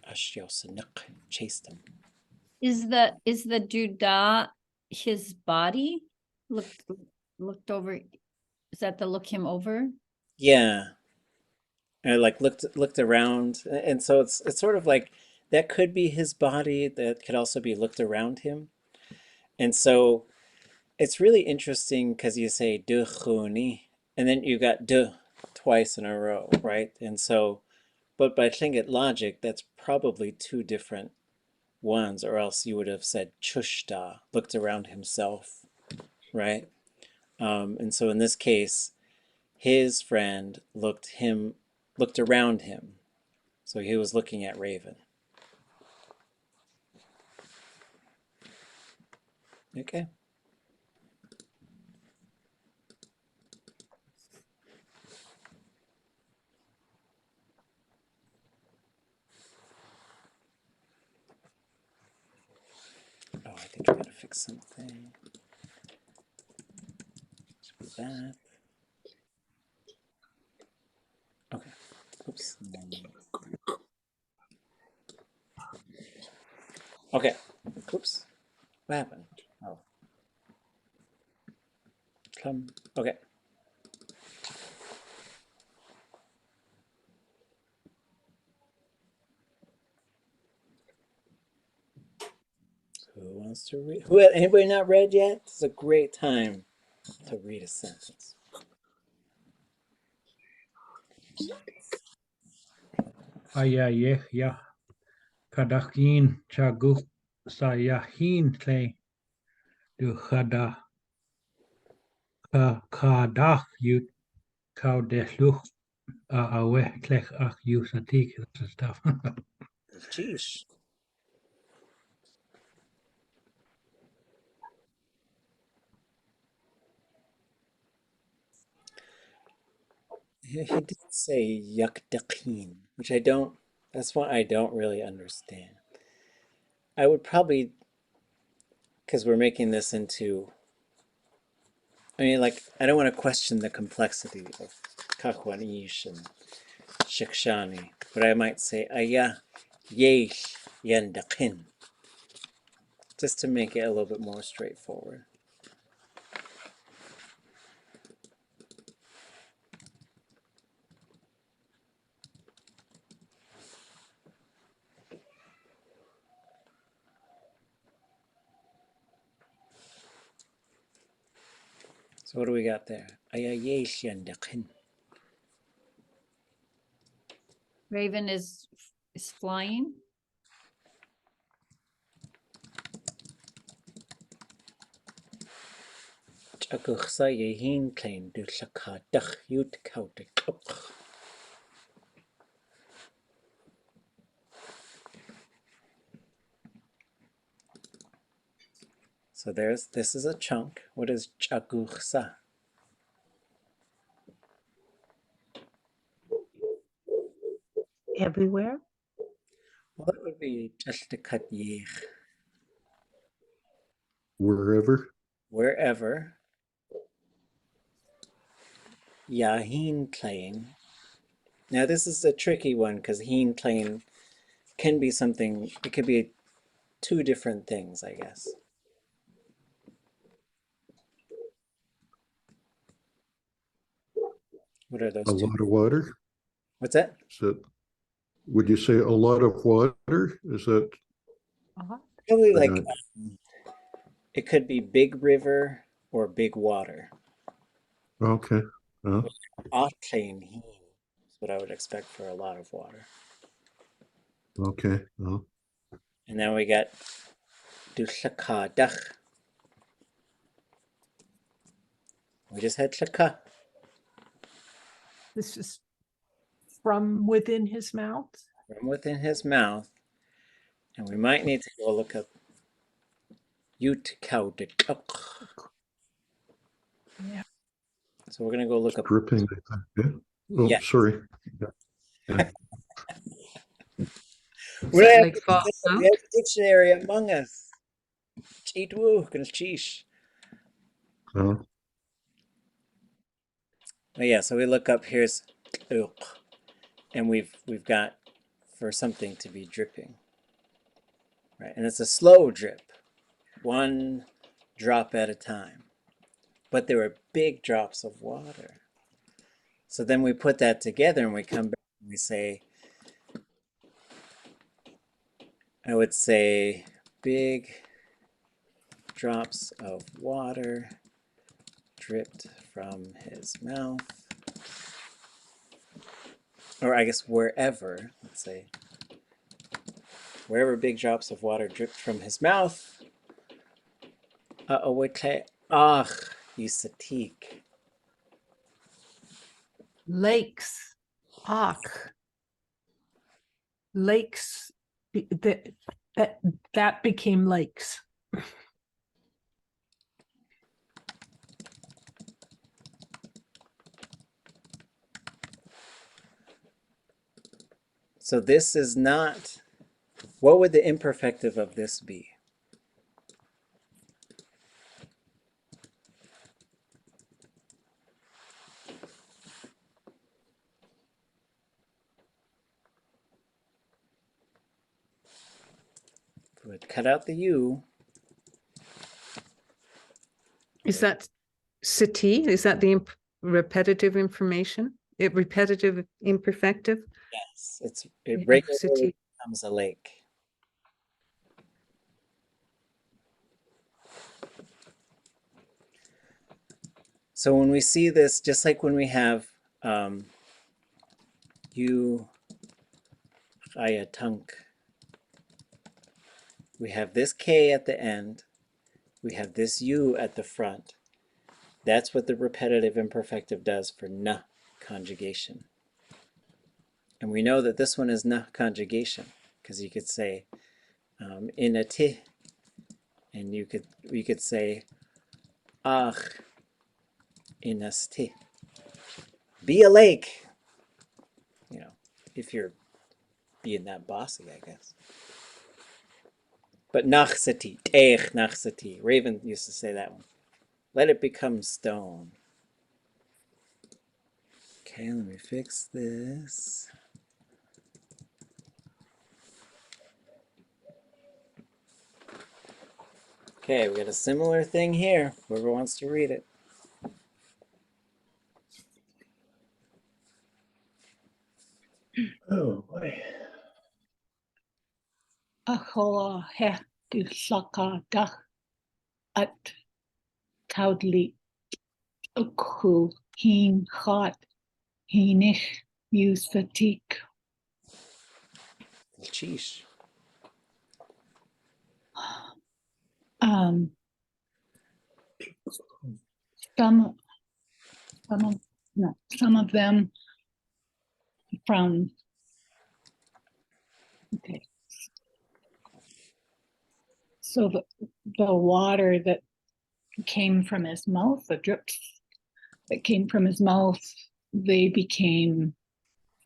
Ashyosanak, chased him. Is the Duda his body? Looked over. Is that the look him over? Yeah. I like looked around, and so it's sort of like that could be his body, that could also be looked around him. And so it's really interesting because you say de khuni, and then you got de twice in a row, right? And so, but by Tlingit logic, that's probably two different ones, or else you would have said chushta, looked around himself, right? And so in this case, his friend looked around him. So he was looking at Raven. Okay. Oh, I think I gotta fix something. That. Okay. Oops. Okay. Oops. What happened? Oh. Okay. Who wants to read? Anybody not read yet? It's a great time to read a sentence. Ayayeh ya kadakin chaguk sayahin clay du khada kadah yut kau desluch aweh klech ach you satik stuff. Jeez. He did say yakdakin, which I don't, that's what I don't really understand. I would probably, because we're making this into, I mean, like, I don't want to question the complexity of Kakwanish and Shikshani, but I might say Aya Yesh Yandakin, just to make it a little bit more straightforward. So what do we got there? Raven is flying. So this is a chunk. What is chaguchsa? Everywhere? Well, it would be just a cut Wherever. wherever. Yahin klein. Now this is a tricky one because hin klein can be something. It could be two different things, I guess. What are those A two? lot of water. What's that? Is that, would you say a lot of water? Is that Probably or like not? it could be big river or big water. Okay. Klein hin is what I would expect for a lot of water. Okay. And then we got dushakadach. We just had shaka. This is from within his mouth. From within his mouth. And we might need to go look up Yut Kaudikuk. Yeah. So we're gonna go look up Dripping. Yeah. Oh, yeah. sorry. Yeah. We have like fall out? a dictionary among us. Cheetwoo, gonna cheesh. Oh, But yeah, so we look up here's and we've got for something to be dripping. Right, and it's a slow drip, one drop at a time. But there were big drops of water. So then we put that together and we come back and we say, I would say big drops of water dripped from his mouth. Or I guess wherever, let's say, wherever big drops of water dripped from his mouth. S'eek. Lakes. Lakes. That became lakes. So this is not, what would the imperfective of this be? If we would cut out the U. Is that sati? Is that the repetitive information? Repetitive imperfective? Yes, it Yeah, regularly sati. becomes a lake. So when we see this, just like when we have U, Chaya Tunk, we have this K at the end, we have this U at the front. That's what the repetitive imperfective does for na conjugation. And we know that this one is na conjugation because you could say in a ti, and we could say ach in a sti. Be a lake. You know, if you're being that bossy, I guess. But nachsati, teich nachsati. Raven used to say that one. Let it become stone. Okay, let me fix this. Okay, we got a similar thing here. Whoever wants to read it. Oh boy. Achoa he du llaka dach at cawdli. Who heen hot heenich use fatigue. Sheesh. Um, some of them from, okay. So the water that came from his mouth, the drips that came from his mouth, they became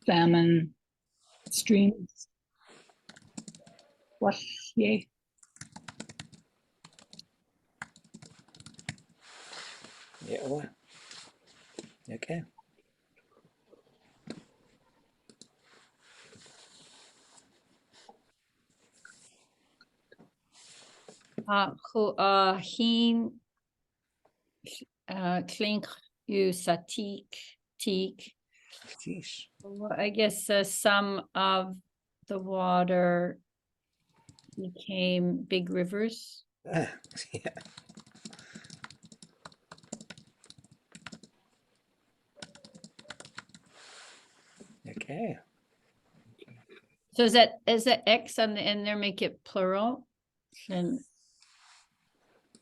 salmon streams. What? Yay. Yeah, what? Okay. Who heen klink you satik teak. Sheesh. Well, I guess some of the water became big rivers. Ah, yeah. Okay. So is that X on the end there make it plural? And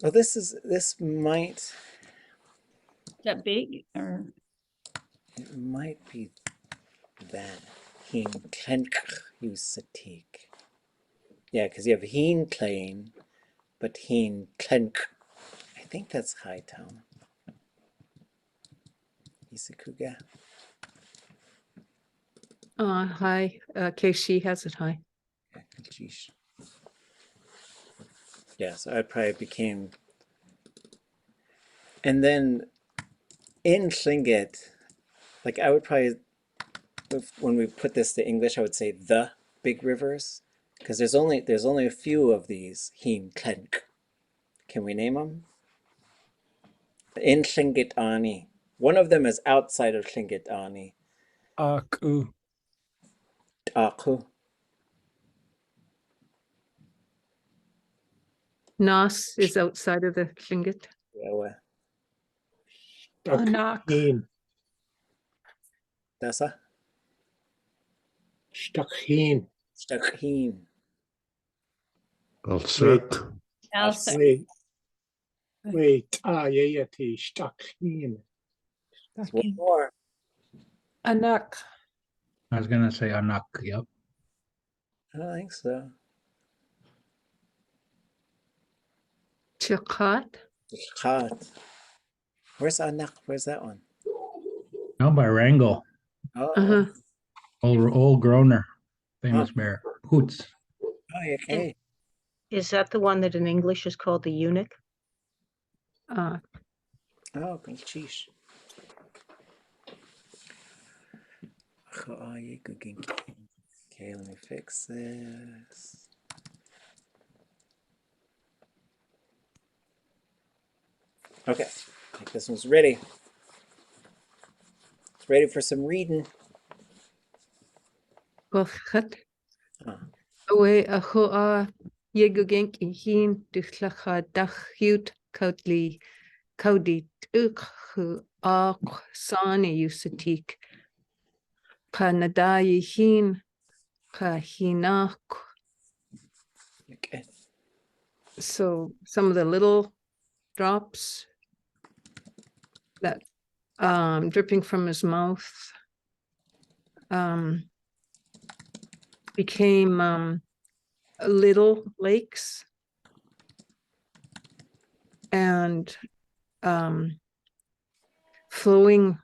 Well, this might is that big or it might be that heen klenk use satik. Yeah, because you have heen klein, but heen klenk. I think that's high tone. Isikuga. Hi, Keishi has it high. Sheesh. Yeah, so I probably became, and then in Tlingit, like I would probably, when we put this to English, I would say the big rivers, because there's only a few of these heen klenk. Can we name them? In Tlingit Ani. One of them is outside of Tlingit Ani. Aku. Aku. Nas is outside of the Tlingit. Yeah, Anak. Heen. Dasa. Stukheen. Stakhin. Alsek. Elsa? Wait. Yeah. Stukheen. There's one more. Anak. I was gonna say anak, yep. I don't think so. Chakat. Khat. Where's Anak? Where's that one? No, by Wrangell, Oh, Uh-huh. old Groner, famous bear. Hoots. oh, okay. Is that the one that in English is called the eunuch? Oh, sheesh. Okay, let me fix this. Okay, I think this one's ready. It's ready for some reading. Gwelchad. Huh. Awe a Ḥuhá Yegugink Ihin Duchlacha Dachiut Kaudli Kaudi Ukhu Aq Sani Usatik Kanadai Hin Kahinak. Okay. So some of the little drops that dripping from his mouth became little lakes and flowing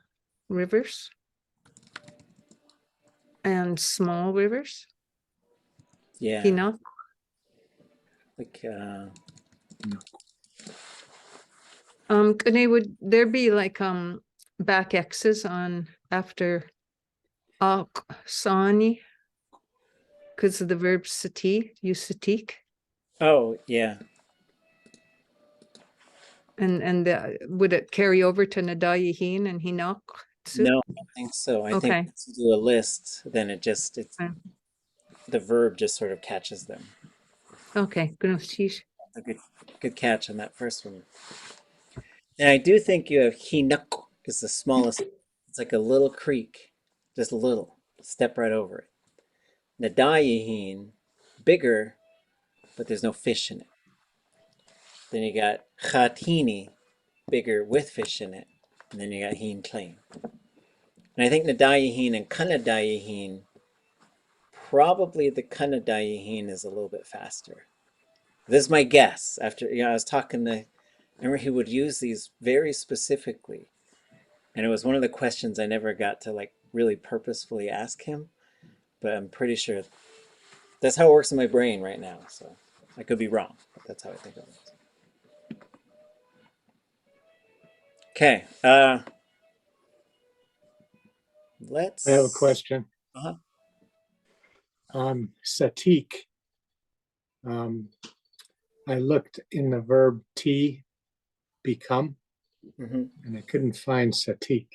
rivers and small rivers. Yeah. Hinak. Like, Kane, would there be like back X's on after Sani because of the verb sati, use satik? oh, yeah. And would it carry over to Nadayihin and Hinak? No, I don't think so. I Okay. think if you do a list, then it's Okay. the verb just sort of catches them. Okay, good. A good catch on that first one. And I do think you have hinuk is the smallest. It's like a little creek, just a little. Step right over it. Nadayahin, bigger, but there's no fish in it. Then you got Khatini, bigger with fish in it. And then you got Heen Klein. And I think Nadayahin and Kanadayahin, probably the Kanadayahin is a little bit faster. This is my guess. After, I was talking to, I remember he would use these very specifically. And it was one of the questions I never got to like really purposefully ask him. But I'm pretty sure that's how it works in my brain right now. So I could be wrong, but that's how I think of it. Okay. Let's. I have a question. Uh-huh. S'eek. I looked in the verb T, become, and I couldn't find S'eek.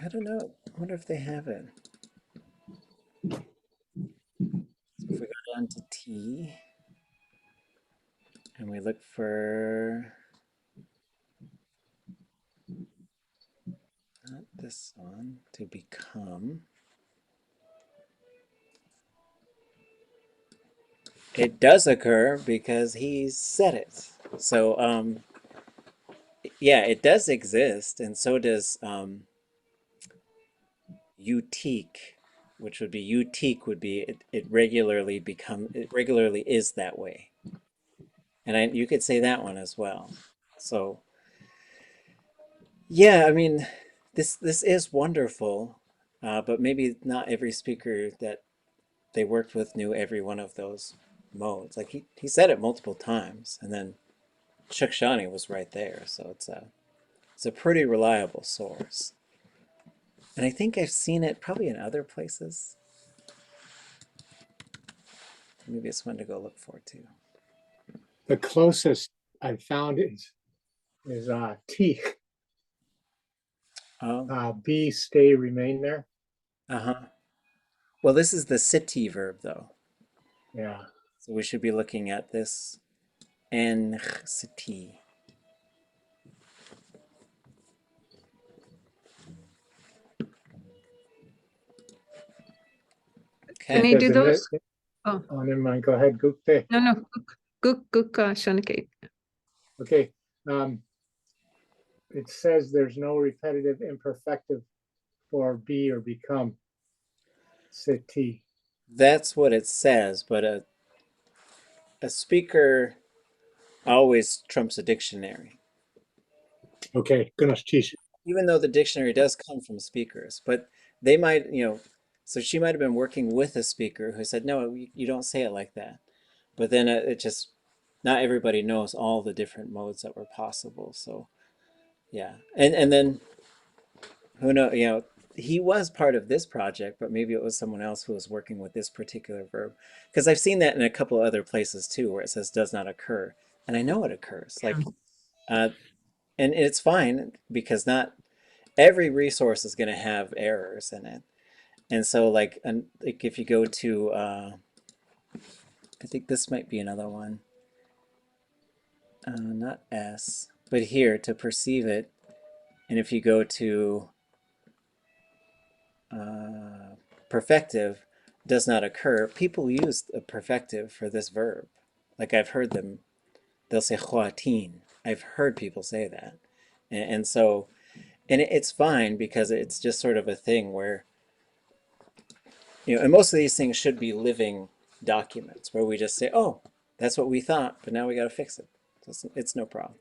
I don't know. I wonder if they have it. So if we go down to T and we look for not this one, to become, it does occur because he said it. So yeah, it does exist, and so does utique, which would be utique would be it regularly is that way. And you could say that one as well. So yeah, I mean, this is wonderful, but maybe not every speaker that they worked with knew every one of those modes. Like he said it multiple times, and then Shukshani was right there, so it's a pretty reliable source. And I think I've seen it probably in other places. Maybe it's one to go look for too. The closest I found is T. Be, stay, remain there. Well, this is the city verb though. Yeah. So we should be looking at this en city. Can you do those? Oh, never mind. Go ahead. Gupte. No. Guk Shanikate. Okay. It says there's no repetitive imperfective for be or become. City. That's what it says, but a speaker always trumps a dictionary. Okay, goodness, teach. Even though the dictionary does come from speakers, but they might, so she might have been working with a speaker who said, no, you don't say it like that. But then it just, not everybody knows all the different modes that were possible. So yeah, and then who knows, he was part of this project, but maybe it was someone else who was working with this particular verb. Because I've seen that in a couple other places too, where it says does not occur. And I know it occurs. Like, and it's fine because not every resource is going to have errors in it. And so like if you go to, I think this might be another one. Not S, but here to perceive it. And if you go to perfective, does not occur, people use a perfective for this verb. Like I've heard them, they'll say Ḳuhá. I've heard people say that. And so, and it's fine because it's just sort of a thing where, and most of these things should be living documents where we just say, oh, that's what we thought, but now we got to fix it. So it's no problem.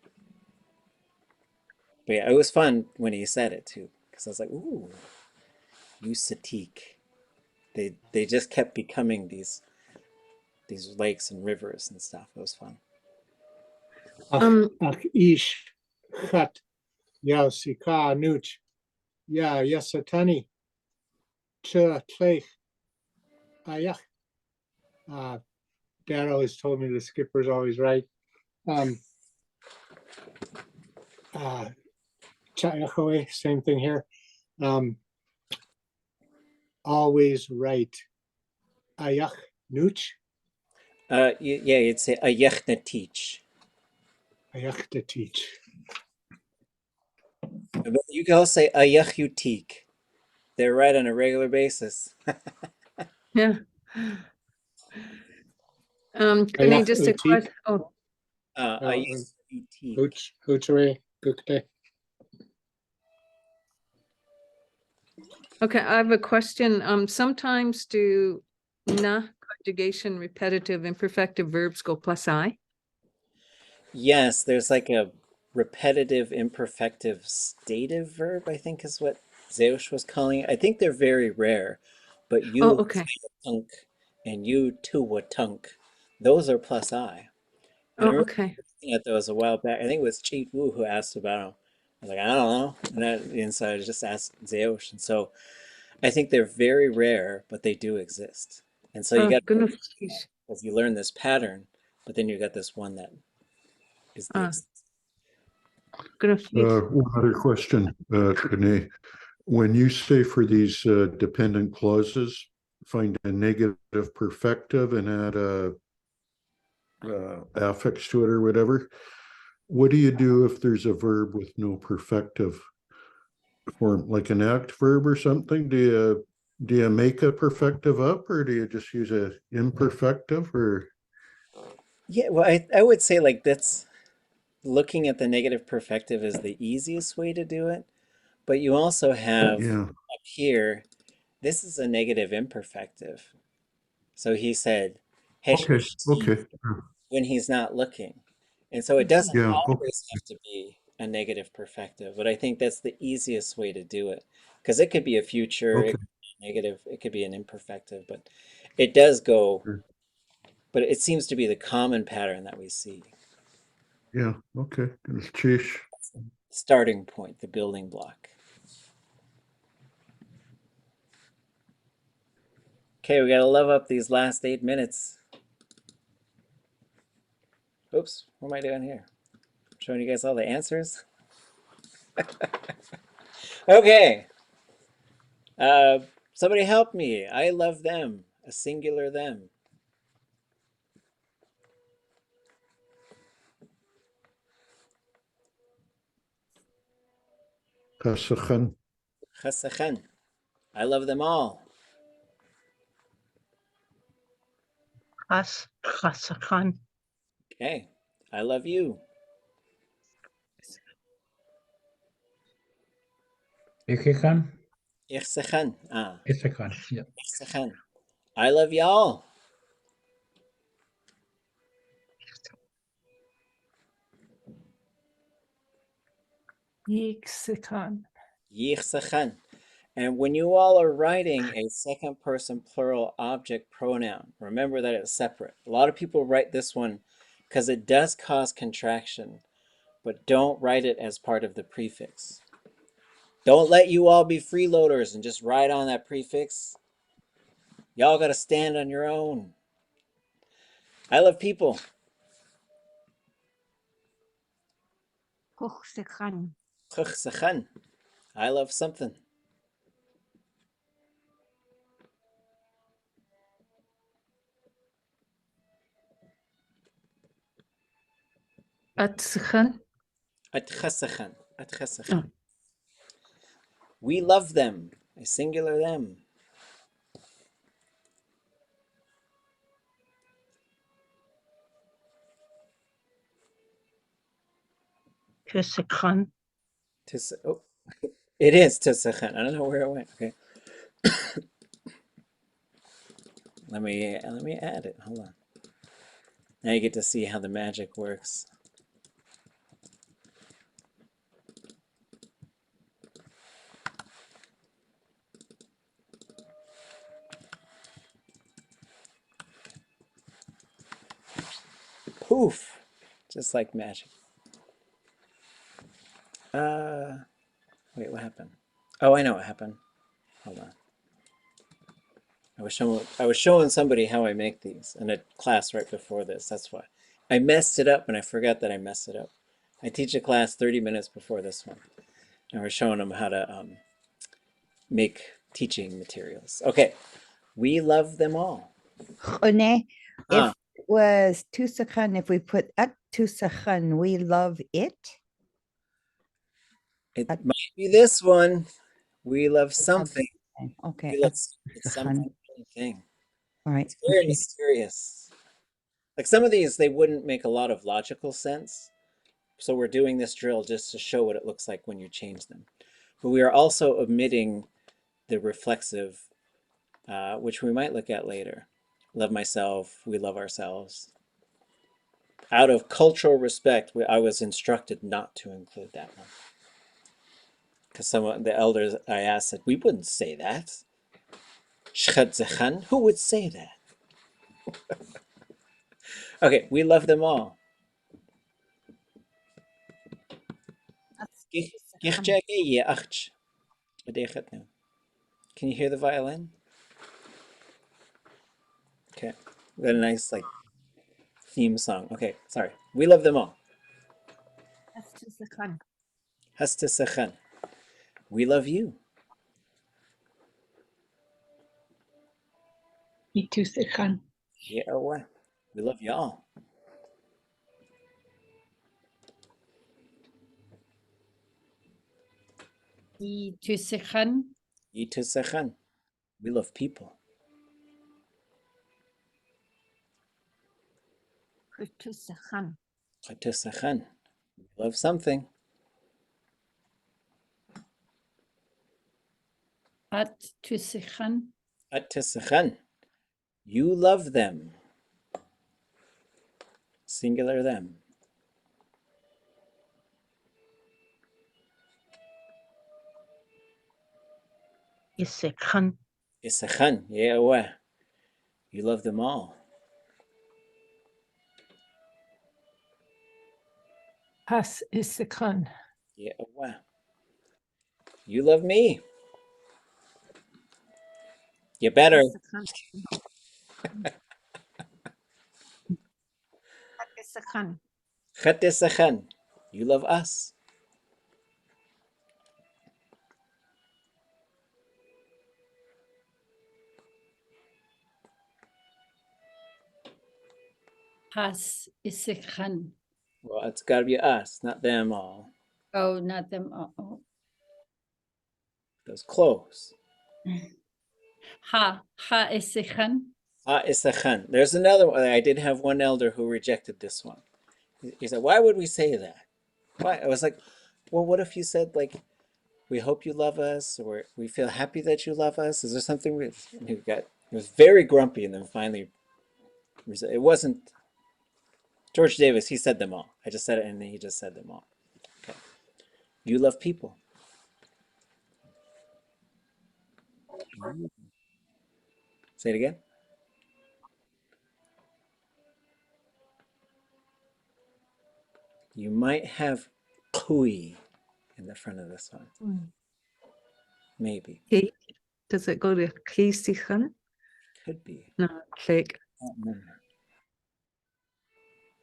But yeah, it was fun when he said it too, because I was like, ooh, you S'eek. They just kept becoming these lakes and rivers and stuff. It was fun. Ach ish chat yausika nuch ya yasatani cha tlech ayach. Dad always told me the skipper's always right. Same thing here. Always right. Ayach nuch. Yeah, you'd say ayach na teach. Ayach to teach. But you can also say ayachutik. They're right on a regular basis. Yeah. Kunal, just a question. Oh, Ayachutik. Huchare, Gukte. okay. I have a question. Sometimes do na conjugation repetitive imperfective verbs go plus I? Yes, there's like a repetitive imperfective stative verb, I think is what Zeusz was calling it. I think they're very rare, but Oh, you okay. tunk and you tuwa tunk, those are plus I. And I Oh, remember okay. looking at those a while back. I think it was Cheat Wu who asked about them. I was like, I don't know. And so I just asked Zeusz. And so I think they're very rare, but they do exist. And so you Oh, got, goodness. as you learn this pattern, but then you got this one that is the Goodness. One other question, Jiné. When you say for these dependent clauses, find a negative perfective and add a affix to it or whatever, what do you do if there's a verb with no perfective form, like an act verb or something? Do you make a perfective up, or do you just use a imperfective? Or Yeah, well, I would say like that's looking at the negative perfective is the easiest way to do it. But you also have up here, this is a negative imperfective. So he said, okay, when he's not looking. And so it doesn't yeah, always have to be a negative perfective, but I think that's the easiest way to do it. Because it could be a future, it could be negative, it could be an imperfective, but it does go, but it seems to be the common pattern that we see. Yeah, okay. Cheesh. Starting point, the building block. Okay, we gotta love up these last 8 minutes. Oops, what am I doing here? Showing you guys all the answers. Okay. Somebody help me. I love them. A singular them. Chasachan. Chasachan. I love them all. Chasachan. Okay. I love you. Ikechan. Ichsachan. Ikechan. Yeah. Ichsachan. I love y'all. Yixikan. Yichsachan. And when you all are writing a second person plural object pronoun, remember that it's separate. A lot of people write this one because it does cause contraction, but don't write it as part of the prefix. Don't let you all be freeloaders and just write on that prefix. Y'all got to stand on your own. I love people. Kuchsichan. Kuchsachan. I love something. Atzchan. Atchasachan. Atchasachan. We love them. A singular them. Kusichan. Oh, it is Tisachan. I don't know where it went. Okay. Let me add it. Hold on. Now you get to see how the magic works. Poof! Just like magic. Wait, what happened? Oh, I know what happened. Hold on. I was showing somebody how I make these in a class right before this. That's why. I messed it up and I forgot that I messed it up. I teach a class 30 minutes before this one. And we're showing them how to make teaching materials. Okay. We love them all. René, was tusakan. If we put at tusakan, we love it. It might be this one. We love something. Okay. We love at it's tusakan. something thing. All right. It's very okay. mysterious. Like some of these, they wouldn't make a lot of logical sense. So we're doing this drill just to show what it looks like when you change them. But we are also omitting the reflexive, which we might look at later. Love myself, we love ourselves. Out of cultural respect, I was instructed not to include that one. Because some of the elders I asked said, we wouldn't say that. Who would say that? Okay, we love them all. Can you hear the violin? Okay, we got a nice like theme song. Okay, sorry. We love them all. Hastasakhan. We love you. Itusikhan. Yeah, what? We love y'all. Itusichan. Itusakhan. We love people. Tusakan. Hatusakhan. We love something. At tusichan. Hatusakhan. You love them. Singular them. Isekhan. Isakhan. Yeah, what? You love them all. Has isikhan. Yeah, what? You love me. You better. Hatusakhan. You love us. Has isikhan. Well, it's got to be us, not them all. Oh, not them. Oh. Those close. Ha isikhan. Isakhan. There's another one. I did have one elder who rejected this one. He said, why would we say that? Why? I was like, well, what if you said, like, we hope you love us, or we feel happy that you love us? Is there something we got? It was very grumpy, and then finally, it wasn't George Davis. He said them all. I just said it, and then he just said them all. Okay. You love people. Say it again. You might have kui in the front of this one. Maybe. He, does it go to Kisichan? Could be. No, like. I don't remember.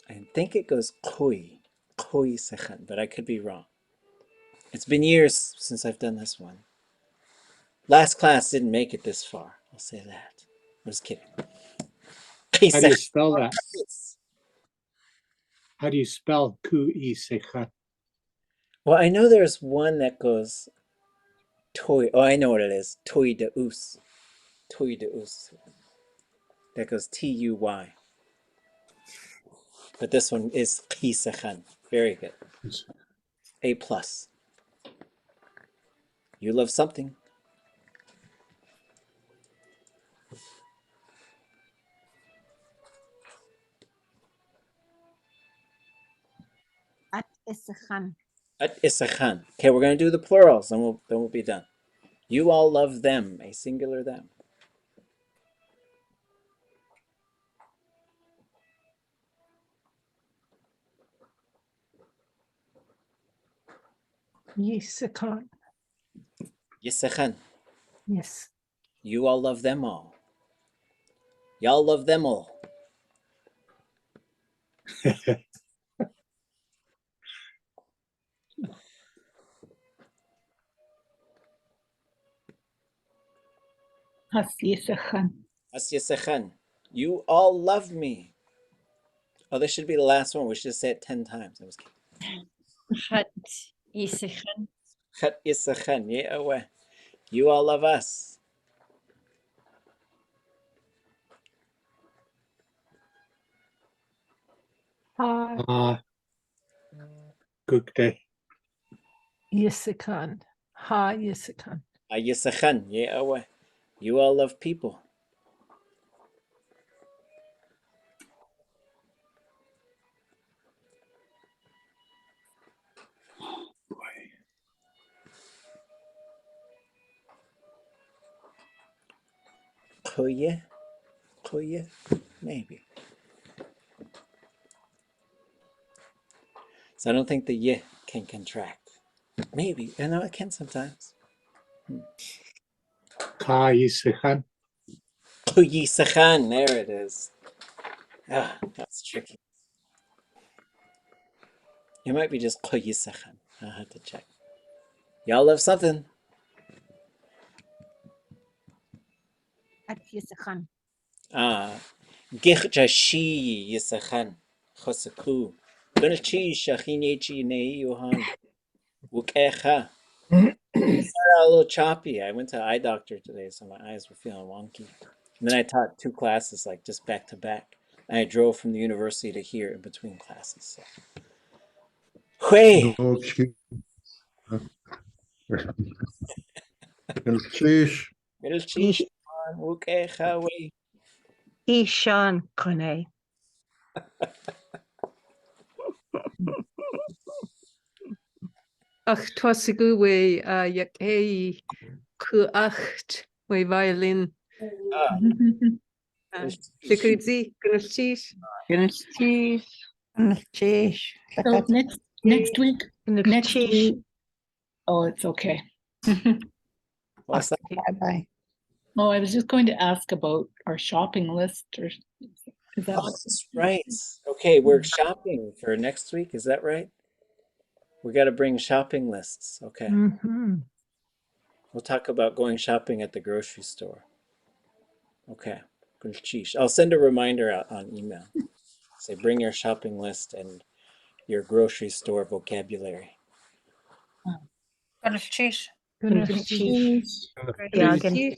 I think it goes kui sechan, but I could be wrong. It's been years since I've done this one. Last class didn't make it this far. I'll say that. I'm just kidding. How do you spell that? How do you spell ku-i-sekha? Well, I know there's one that goes toy. Oh, I know what it is. Toy de us. Toy de us. That goes T-U-Y. But this one is kisachan. Very good. A plus. You love something. At isakhan. At isachan. Okay, we're going to do the plurals, and we'll be done. You all love them. A singular them. Yisikhan. Yisachan. Yes. You all love them all. Y'all love them all. Has yisakhan. As yisachan. You all love me. Oh, this should be the last one. We should say it 10 times. I was kidding. Chat Isichan. Chat Isachan, yeah, away. You all love us. Ha Good day. Yisikan. Ha Yisikan. Yisachan, yeah, away. You all love people. Kuya? Kuya? Maybe. So I don't think the y can contract. Maybe. I know it can sometimes. Ka Yisachan. Kuyisachan, there it is. Ah, that's tricky. It might be just Kuyisachan. I'll have to check. Y'all love something. At Yisachan. Gichashi Yisachan. Chosaku. Gunchi Shachinechi Nei Yohan. Wukecha. A little choppy. I went to eye doctor today, so my eyes were feeling wonky. And then I taught 2 classes, like just back to back. And I drove from the university to here in between classes. So. Hui! No excuse. Sheesh. Gunchi Wukecha Wei. Ishan Kone. Ach, twasigu we Yax Gsmåcht we violin. Likridzi, Gunalchish. So next week, next week. Oh, it's okay. What's that? Bye-bye. Oh, I was just going to ask about our shopping list, or is that Oh, that's right. Okay, we're shopping for next week. Is that right? We got to bring shopping lists. Okay. Mm-hmm. We'll talk about going shopping at the grocery store. Okay. I'll send a reminder out on email. Say bring your shopping list and your grocery store vocabulary. Gunalchish. Yagen.